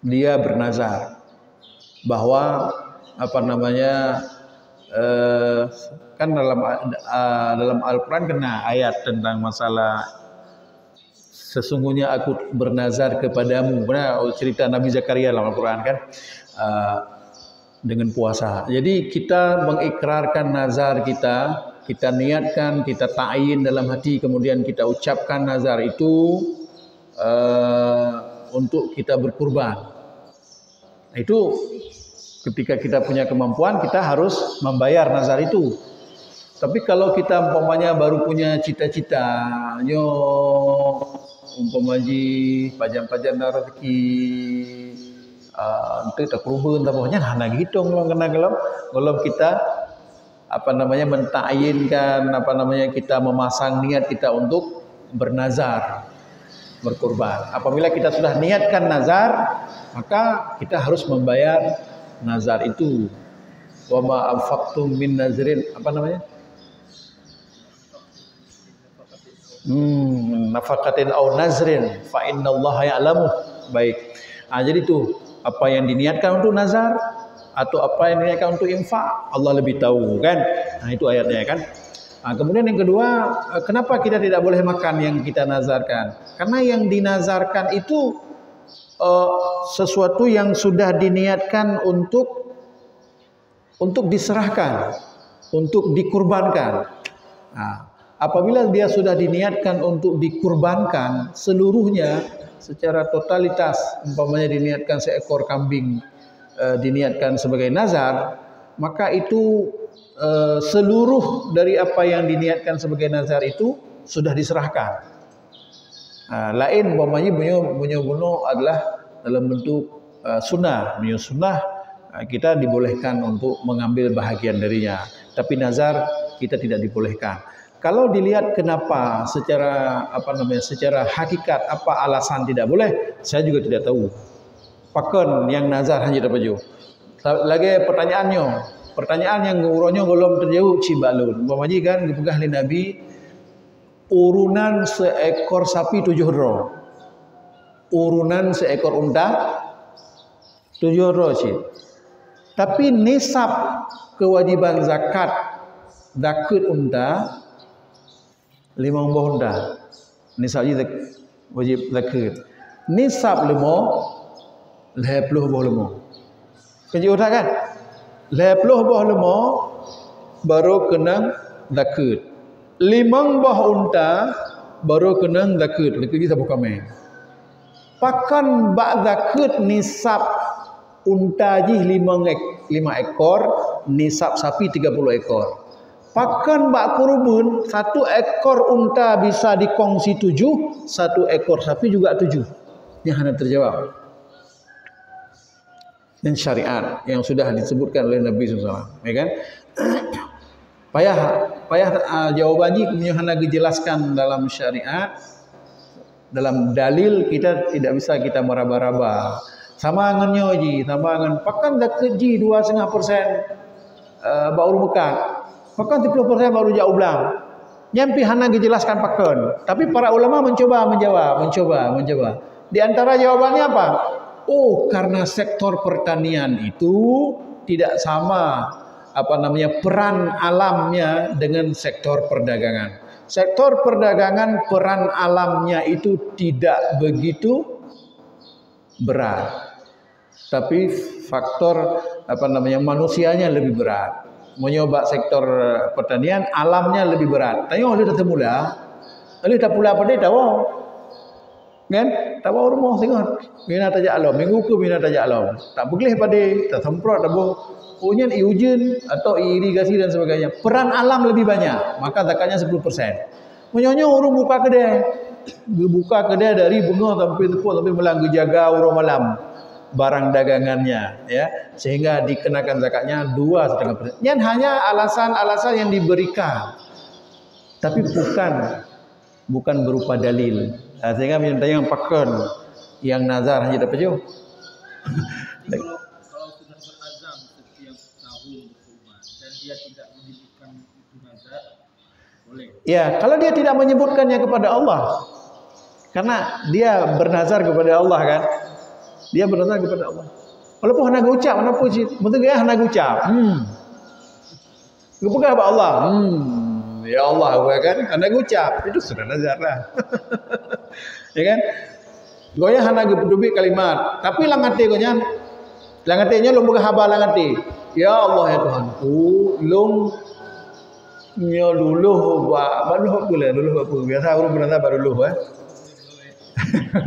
dia bernazar bahwa apa namanya kan dalam Al-Quran kena ayat tentang masalah sesungguhnya aku bernazar kepadamu. Benar cerita Nabi Zakaria dalam Al-Quran kan. Dengan puasa. Jadi kita mengikrarkan nazar kita, kita niatkan, kita ta'yin dalam hati, kemudian kita ucapkan nazar itu untuk kita berkurban. Itu ketika kita punya kemampuan, kita harus membayar nazar itu. Tapi kalau kita umpamanya baru punya cita-cita, umpamanya pajang-pajang rezeki, untuk tak kurban tak pokoknya nah gitu kena kalau kita apa namanya menta'yinkan apa namanya kita memasang niat kita untuk bernazar berkurban. Apabila kita sudah niatkan nazar, maka kita harus membayar nazar itu. Wa ma anfaqtum min nazrin apa namanya? Nafaqatin au nazrin fa innallaha ya'lamu. Baik. Jadi itu apa yang diniatkan untuk nazar atau apa yang diniatkan untuk infak, Allah lebih tahu kan. Itu ayatnya kan. Kemudian yang kedua, kenapa kita tidak boleh makan yang kita nazarkan? Karena yang dinazarkan itu sesuatu yang sudah diniatkan untuk diserahkan, untuk dikurbankan. Apabila dia sudah diniatkan untuk dikurbankan seluruhnya secara totalitas, umpamanya diniatkan seekor kambing diniatkan sebagai nazar, maka itu seluruh dari apa yang diniatkan sebagai nazar itu sudah diserahkan. Lain umpamanya bunyi adalah dalam bentuk sunnah, bunyi sunnah kita dibolehkan untuk mengambil bahagian darinya, tapi nazar kita tidak dibolehkan. Kalau dilihat kenapa secara secara hakikat apa alasan tidak boleh, saya juga tidak tahu. Pakon yang nazar hanya dapat jauh. Lagi pertanyaan yang uronyo belum terjawab cibalun. Umpamanya kan dipegah oleh Nabi urunan seekor sapi 7 ro. Urunan seekor unta 7 ro sih. Tapi nisab kewajiban zakat unta 5 unta. Nisab wajib zakat. Nisab 50 lemah. Kerja otak kan? 50 buah lemah baru kena zakat. 5 buah unta baru kena zakat. Zakat kita bukan main. Pakan bak zakat nisab unta ji 5 ekor, nisab sapi 30 ekor. Pakan bak kurban 1 ekor unta bisa dikongsi 7, 1 ekor sapi juga 7. Ini hanya terjawab. Dan syariat yang sudah disebutkan oleh Nabi SAW, ya kan? payah jawabannya kemudian hendak dijelaskan dalam syariat, dalam dalil kita tidak bisa kita meraba-raba. Sama dengan nyoji, sama dengan pakan zakat ji 2,5% baru mekat, pakan 30% baru jauh belang. Nyampi hendak dijelaskan pakan, tapi para ulama mencoba menjawab. Di antara jawabannya apa? Oh, karena sektor pertanian itu tidak sama peran alamnya dengan sektor perdagangan. Sektor perdagangan peran alamnya itu tidak begitu berat. Tapi faktor manusianya lebih berat. Menyoba sektor pertanian alamnya lebih berat. Tanya oleh ketemu lah. Oleh tak pula pada tahu. Kan? Tak bawa rumah tengok. Mina tajak alam. Minggu ke mina tajak alam. Tak boleh pada. Tak semprot. Tak boleh. Punya hujan atau irigasi dan sebagainya. Peran alam lebih banyak. Maka zakatnya 10%. Punya orang buka kedai. Buka kedai dari bunga sampai tepuk sampai malam. Jaga orang malam. Barang dagangannya. Ya. Sehingga dikenakan zakatnya 2,5%. Yang hanya alasan-alasan yang diberikan. Tapi bukan berupa dalil. Sehingga minta yang pakon, yang nazar hanya dapat jauh. Kalau sudah berazam setiap tahun berkurban dan dia tidak menyebutkan itu nazar, boleh. Ya, kalau dia tidak menyebutkannya kepada Allah, karena dia bernazar kepada Allah kan, dia bernazar kepada Allah. Walaupun hendak ucap, mana pun sih, betul ke hendak ucap. Kepada Allah. Ya Allah, kan hendak ucap, itu sudah nazar lah. Ya kan? Goyah hendak berdubik kalimat, tapi langatinya lum berhaba langati. Ya Allah ya Tuhanku, lum nyoluluh baru pula dulu apa biasa orang bernazar baru dulu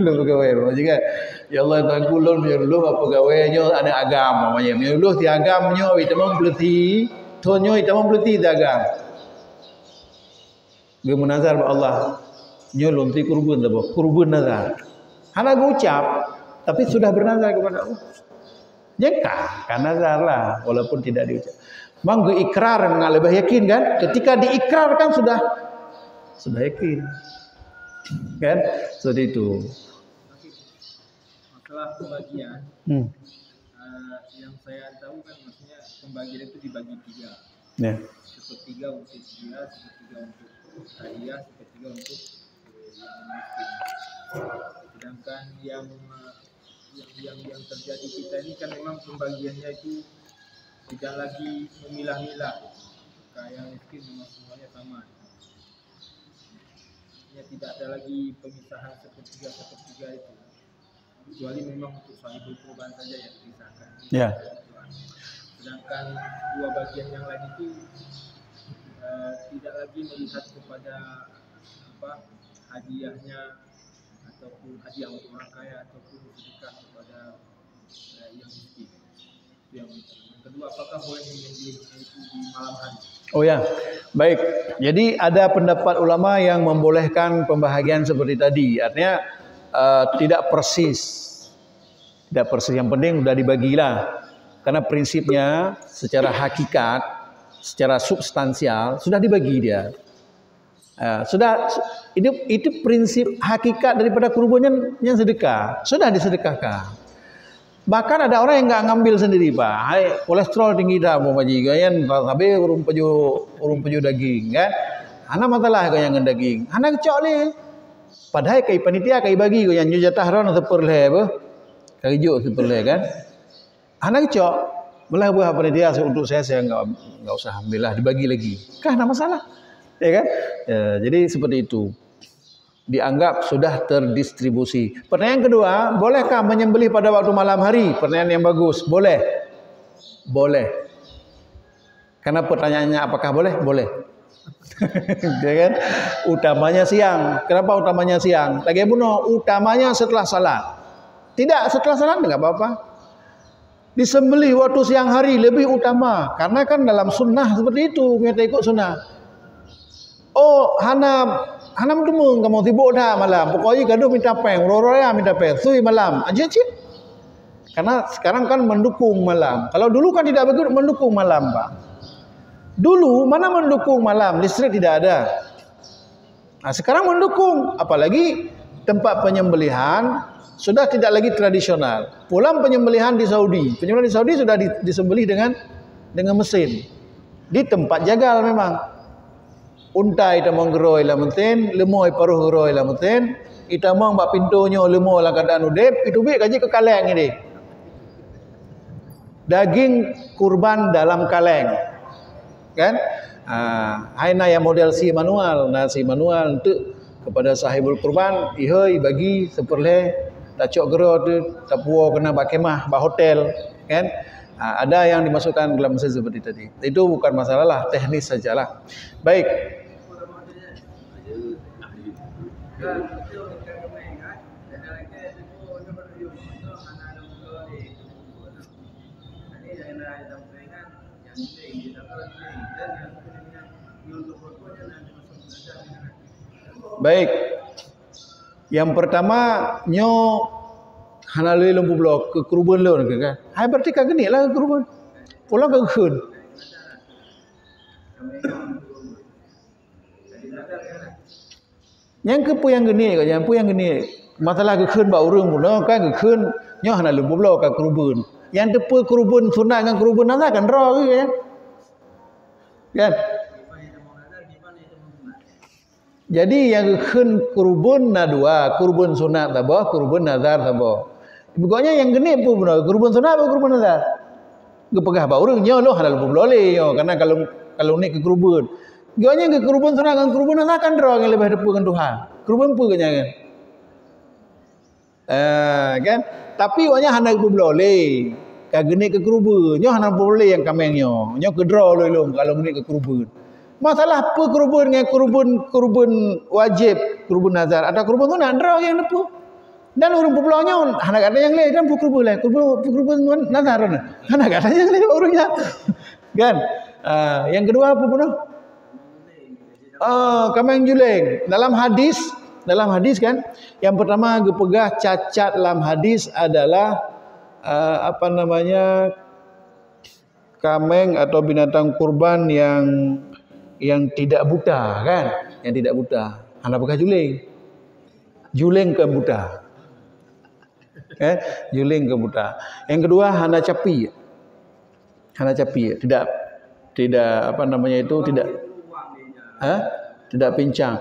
lu gawe maksudnya ya Allah Tuhanku lum nyoluluh apa gawenya ada agam namanya nyoluluh ti agamnya itamam beleti tonyo itamam beleti agam. Dia menazar kepada Allah. Nyolong ti kurban dah, kurban nazar. Hana ucap, tapi sudah bernazar kepada Allah. Jengkah, kan nazar lah, walaupun tidak diucap. Manggu ikrar dengan lebih yakin kan? Ketika diikrarkan sudah yakin, kan? Seperti itu. Masalah pembagian, yang saya tahu kan maksudnya pembagian itu dibagi 3. Ya. Sepertiga untuk dia, sepertiga untuk hadiah, sepertiga untuk yang miskin. Sedangkan yang terjadi kita ini kan memang pembagiannya itu tidak lagi memilah-milah. Kayak yang miskin memang semuanya sama. Ya, tidak ada lagi pemisahan sepertiga itu. Kecuali memang untuk sahibul kurban saja yang dipisahkan. Ya. Sedangkan 2 bagian yang lain itu tidak lagi melihat kepada hadiahnya ataupun hadiah untuk orang kaya ataupun sedekah kepada yang miskin. apakah boleh menyembelih itu di malam hari? Oh ya, baik. Jadi ada pendapat ulama yang membolehkan pembahagian seperti tadi. Artinya tidak persis. Tidak persis, yang penting sudah dibagilah. Karena prinsipnya secara hakikat, secara substansial sudah dibagi dia. Sudah itu prinsip hakikat daripada kurban yang sedekah. Sudah disedekahkan. Bahkan ada orang yang enggak ngambil sendiri, Pak. Hai, kolesterol tinggi dah mau maji gayan, tapi urung peju daging kan. Ana masalah gayan daging. Ana kecok le. Padahal kai panitia kai bagi gayan jatah ron seperle apa? Kai jo seperle kan. Ana kecok belah buah panitia untuk saya enggak usah ambil lah, dibagi lagi. Kah ada masalah? Ya kan? Jadi seperti itu. Dianggap sudah terdistribusi. Pertanyaan kedua, bolehkah menyembelih pada waktu malam hari? Pertanyaan yang bagus. Boleh. Boleh. Karena pertanyaannya apakah boleh? Boleh. Ya kan? Utamanya siang. Kenapa utamanya siang? Lagi bunuh, utamanya setelah salat. Tidak, setelah salat enggak apa-apa. Disembelih waktu siang hari lebih utama. Karena kan dalam sunnah seperti itu. Kita ikut sunnah. Oh, Hanam demung kamu sibuk dah malam. Pokoknya gaduh minta peng, roroya minta peng, sui malam. Aja cik. Karena sekarang kan mendukung malam. Kalau dulu kan tidak begitu mendukung malam, Pak. Dulu mana mendukung malam, listrik tidak ada. Nah, sekarang mendukung, apalagi tempat penyembelihan sudah tidak lagi tradisional. Pulang penyembelihan di Saudi. Penyembelihan di Saudi sudah disembelih dengan mesin. Di tempat jagal memang. Untai tamang geroi lah menten, lemoi paruh geroi lah menten, itamang bak pintunya lemoi lah keadaan udep, itu bik kaji ke kaleng ini. Daging kurban dalam kaleng. Kan? Haina yang model si manual, si manual untuk kepada sahibul kurban, ihoi bagi seperle tacok gero tu, tapuo kena bak kemah, bak hotel, kan? Ada yang dimasukkan dalam mesin seperti tadi. Itu bukan masalah lah, teknis sajalah. Baik. Baik. Yang pertama nyo hanalui lembu blok ke kurban lo kan. Hai berarti kagak ni lah ke kurban. Pulang ke kun. Yang kepu yang geni kau yang pu yang geni. Masalah ke kun ba urang pula kan ke kun nyo hanalui lembu blok ke kurban. Yang tepu kurban sunat dengan kurban nasa kan ro ke kan. Jadi yang kun kurban na dua, kurban sunat tabo, kurban nazar tabo. Pokoknya yang geni pun benar, kurban sunat atau kurban nazar. Gepegah ba urang nyo lo halal boleh yo karena kalau ni ke kurban. Pokoknya ke kurban sunat dengan kurban nazar kan ro yang lebih depu dengan Tuhan. Kurban pu kan. Kan? Tapi wanya hana boleh. Kageni ke kurban, nyo hana boleh yang kameng nyo. Nyo ke draw lo kalau ni ke kurban. Masalah apa kurban dengan kurban wajib, kurban nazar atau kurban sunat draw yang depu. Dan orang pulaunya anak ada yang lain dan kurban lah, kurban nazar mana. Anak ada yang lain orangnya. Kan? Yang kedua apa pun? Kameng juleng. Dalam hadis kan, yang pertama gepegah cacat dalam hadis adalah kameng atau binatang kurban yang tidak buta kan, yang tidak buta. Hana pakai juling ke buta, juling ke buta. Yang kedua hana capi, tidak tidak pincang,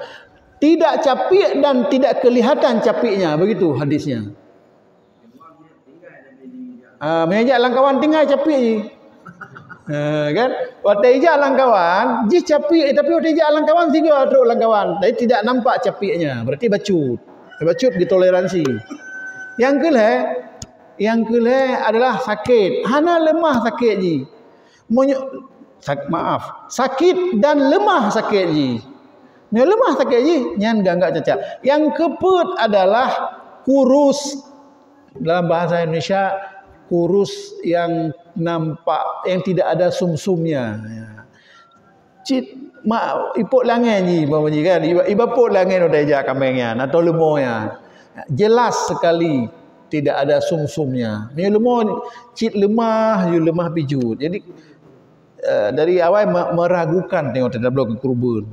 tidak capi dan tidak kelihatan capinya, begitu hadisnya. Mengejak langkawan tinggal capi. Kan? Waktu ijak langkawan, ji capi tapi waktu ijak langkawan tiga teruk langkawan. Tapi tidak nampak capinya, berarti bacut. Bacut ditoleransi. Yang kelih adalah sakit. Hana lemah sakit ji. Sakit dan lemah sakit ji. Nya lemah sakit ji, nyan gangga cacat. Yang keput adalah kurus. Dalam bahasa Indonesia kurus yang nampak, yang tidak ada sumsumnya. Ya. Cit mak ipok langan ni bawani kan, ibapok langan udah ajak kamengnya atau lemonya. Jelas sekali tidak ada sumsumnya. Ni lemah, cit lemah, you lemah pijut. Jadi dari awal meragukan tengok tidak blok kurban.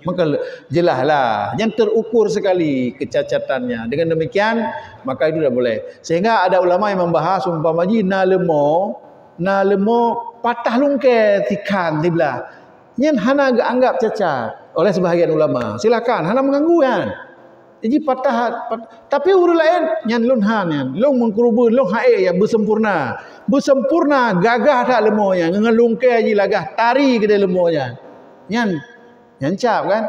Maka jelaslah yang terukur sekali kecacatannya. Dengan demikian maka itu tidak boleh. Sehingga ada ulama yang membahas umpama ji na lemo patah lungke tikan tibelah. Yang hana anggap cacat oleh sebahagian ulama. Silakan hana mengganggu kan. Jadi patah tapi urut lain yang lunhan yang long mengkurubun long hae yang bersempurna gagah tak lemonya ngelungke ji lagah tari ke dalam lemonya yang cap kan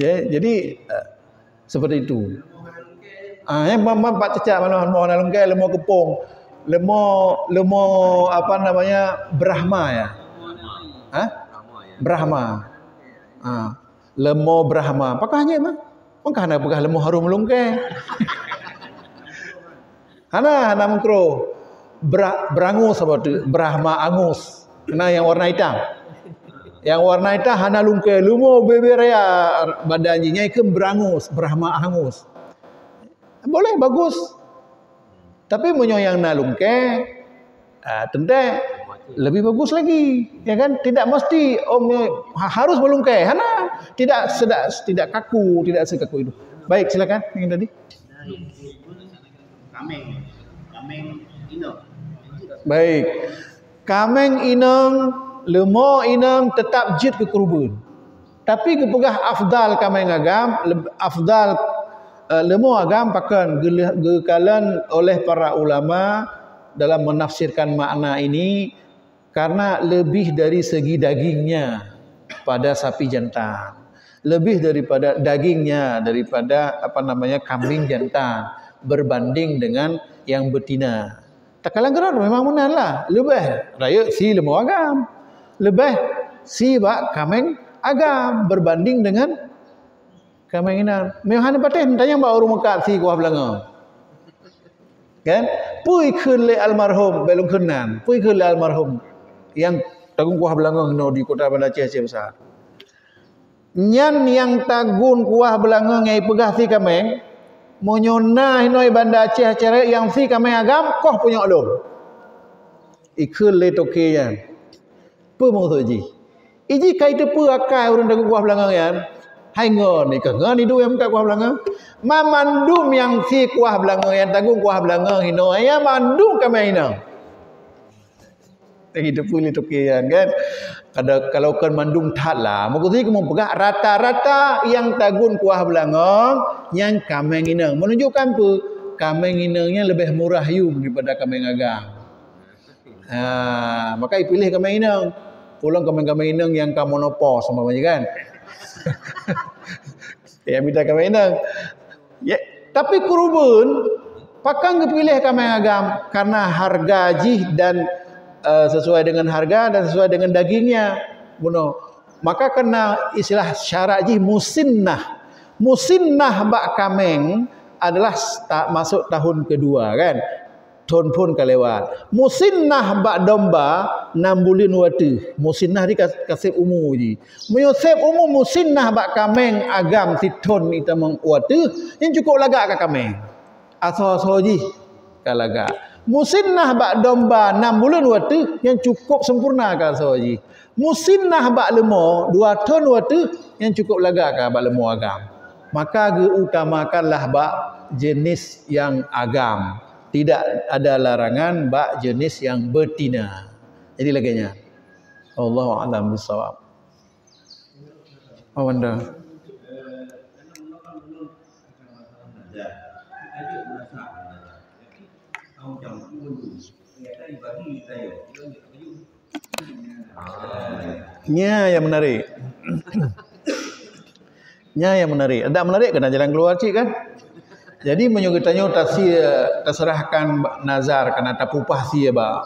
ya, jadi seperti itu yang mampak cacat mana lungke lemo kepung lemo apa namanya Brahma ya Brahma lemo Brahma pakahnya mah maka hana pegah lemu harum lungke. hana mengkro berangus apa tu Brahma angus. Kena yang warna hitam. Yang warna hitam hana lungke lumo beberea badannya nyai ke berangus Brahma angus. Boleh bagus. Tapi menyo yang na lungke tentu lebih bagus lagi, ya kan? Tidak mesti harus melungkai. Hana tidak kaku, tidak sekaku itu. Baik, silakan yang tadi. Kameng inang. Baik. Kameng inang, lemo inang tetap jid ke kurban. Tapi kepegah afdal kameng agam, afdal lemo agam pakan gekalan oleh para ulama dalam menafsirkan makna ini. Karena lebih dari segi dagingnya pada sapi jantan, lebih daripada dagingnya daripada kambing jantan berbanding dengan yang betina. Tak kalang gerak memang menanlah lebih raya si lemo agam, lebih si bak kameng agam berbanding dengan kameng ina. Memang paten tanya bak urung mekat si kuah belanga. Kan? Pui khun le almarhum belum khunan, pui khun le almarhum yang tagun kuah belangong no di kota Bandar Aceh besar. Nyan yang tagun kuah belangong yang pegah si kameng monyona hinoi Bandar Aceh cara yang si kameng agam koh punya ulum. Ikul le toke yan. Pu mau tu ji. Iji kai te pu akai urang tagun kuah belangong yan. Hai ngon ni ke ngon ni du yang kuah belangong. Mamandum yang si kuah belangong yang tagun kuah belangong hinoi ya mandum kameng ina. Hidup boleh tokian kan. Kalau kan mandung tat lah. Maksudnya kamu pegak rata-rata yang tagun kuah belangong yang kameng inang. Menunjukkan apa? Kameng inangnya lebih murah you daripada kameng agam. Maka pilih kameng inang. Pulang kameng inang yang kamonopos umpamanya kan. Yang minta kameng inang. Ya, tapi kurban pakang pilih kameng agam karena harga jih dan sesuai dengan harga dan sesuai dengan dagingnya. Maka kena istilah syarat ji musinnah. Musinnah bak kameng adalah masuk tahun kedua kan. Tahun pun kelewat. Musinnah bak domba 6 bulan waktu. Musinnah di kasih umur ji. Menyusip umur musinnah bak kameng agam titon kita mengwatu yang cukup lagak ke kameng. Asal-asal ji kalagak. Musinnah bak domba 6 bulan waktu yang cukup sempurna ke sahaji. Musinnah bak lemo 2 tahun waktu yang cukup lagak ke bak lemo agam. Maka geutamakanlah bak jenis yang agam. Tidak ada larangan bak jenis yang betina. Jadi laginya. Allahu a'lam bissawab. Awanda. Nya yang menarik. Nya yang menarik. Ada menarik kena jalan keluar cik kan. Jadi menyugutannya terserahkan nazar kena tapupah si ba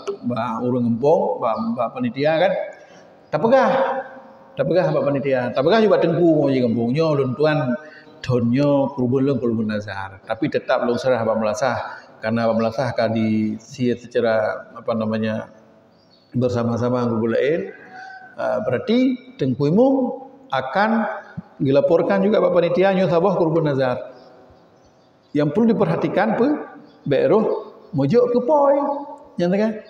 urang empong ba panitia kan. Tak pegah ba panitia. Tak pegah juga tengku mau je kampungnya luntuan tonyo kurban nazar. Tapi tetap long serah ba melasah karena melasah kadi sia secara apa namanya bersama-sama gulain, berarti tengku umum akan dilaporkan juga Bapak panitia nyusabah kurban nazar. Yang perlu diperhatikan beroh mojok ke poi, yang kan?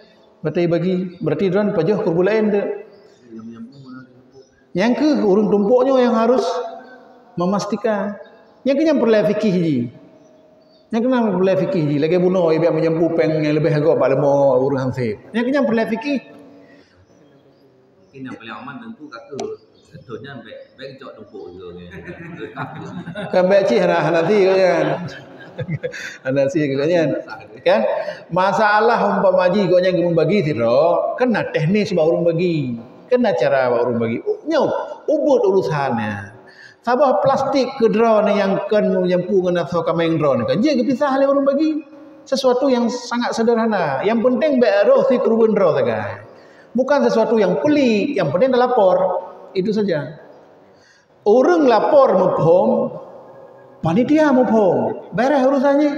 Berarti don pajoh kurban lain deh. Yang ke urung tumpuknya yang harus memastikan. Yang ke yang perlu fikih ji. Yang kena perlu fikih ji. Lagi bunuh biar menyempu peng yang lebih agak pada mau urung hansip. Yang ke yang perlu fikih. Yang paling aman tentu kata contohnya baik cok tumpuk je. Kan baik cih nanti kan. Nanti kan masalah umpama ji kau yang membagi tiro kena teknis baru bagi, kena cara baru bagi. Nyau ubud urusannya. Sabah plastik ke drone yang kan menyempu dengan atau kameng drone kan dia kepisah oleh orang bagi. Sesuatu yang sangat sederhana. Yang penting baru si kurban drone saja. Bukan sesuatu yang pelik, yang penting adalah lapor. Itu saja. Orang lapor mupom, panitia mupom, beres urusannya.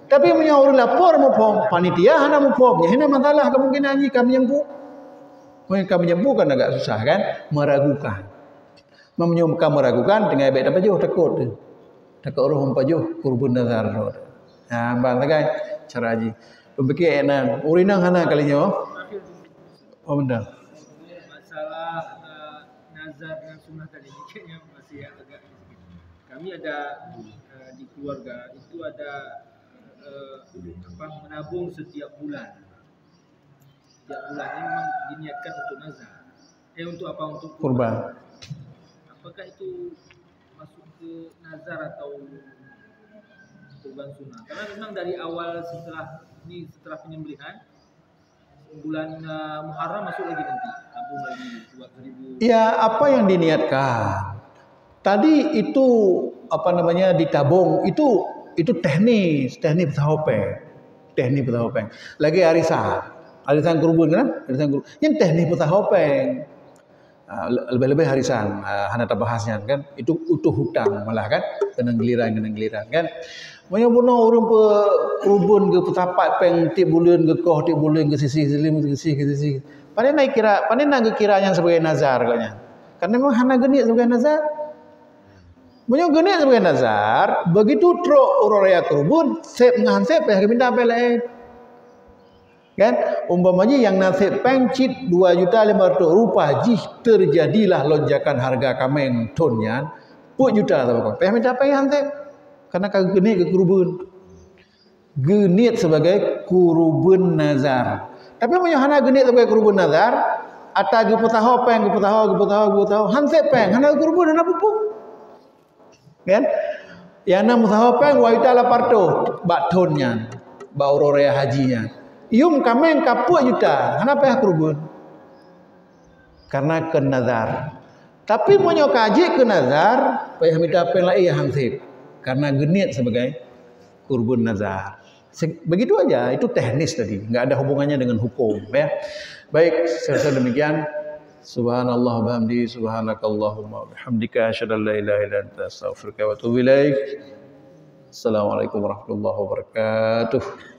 Tapi punya orang lapor mupom, panitia hana mupom. Ya hina masalah kemungkinan ni kami nyempu. Kami nyempu kan agak susah kan, meragukan. Menyumka meragukan dengan baik dapat jauh takut. Takut orang pajuh kurban nazar. Nah, bangkai cara haji. Pemikir enak. Urinang hana kalinya. Oh benar. Masalah nazar dengan sunnah tadi ini kayaknya masih agak sedikit. Kami ada di keluarga itu ada menabung setiap bulan. Setiap bulan ini memang diniatkan untuk nazar. Untuk apa? Untuk Kurban. Apakah itu masuk ke nazar atau kurban sunnah? Karena memang dari awal setelah penyembelihan bulan Muharram masuk lagi nanti tabung lagi buat 1000. Ya, apa yang diniatkan? Tadi itu apa namanya ditabung itu teknis petahopeng. Teknis petahopeng. Lagi arisan kurban kan? Arisan kurban. Yang teknis petahopeng. Lebih-lebih harisan hana bahasnya kan itu utuh hutang malah kan kena giliran kan banyak bunuh orang kurban ke petapat peng tiap bulan ke koh tiap bulan ke sisi pandai nak kira yang sebagai nazar katanya karena memang hana genit sebagai nazar banyak genit sebagai nazar begitu truk orang raya kurban sep ngahan sep minta lain kan umpamanya yang nasib pencit 2.500.000 rupiah jih terjadilah lonjakan harga kameng tonnya 4 juta atau apa minta apa yang nasib karena kagak genit ke kurban genit sebagai kurban nazar tapi punya hana genit sebagai kurban nazar ata ge putaho hansip peng hana kurban hana pupuk kan yang nama putaho peng wa itala parto bak tonnya ba raya hajinya Ium kameng kapuk juta. Kenapa ya kurban? Karena ke nazar. Tapi punya kaji ke nazar, payah minta apa lagi yang hansip. Karena genit sebagai kurban nazar. Begitu aja, itu teknis tadi, enggak ada hubungannya dengan hukum ya. Baik, selesai demikian. Subhanallah bihamdi, subhanakallahumma bihamdika asyhadu an la ilaha illa anta astaghfiruka wa atubu ilaik. Assalamualaikum warahmatullahi wabarakatuh.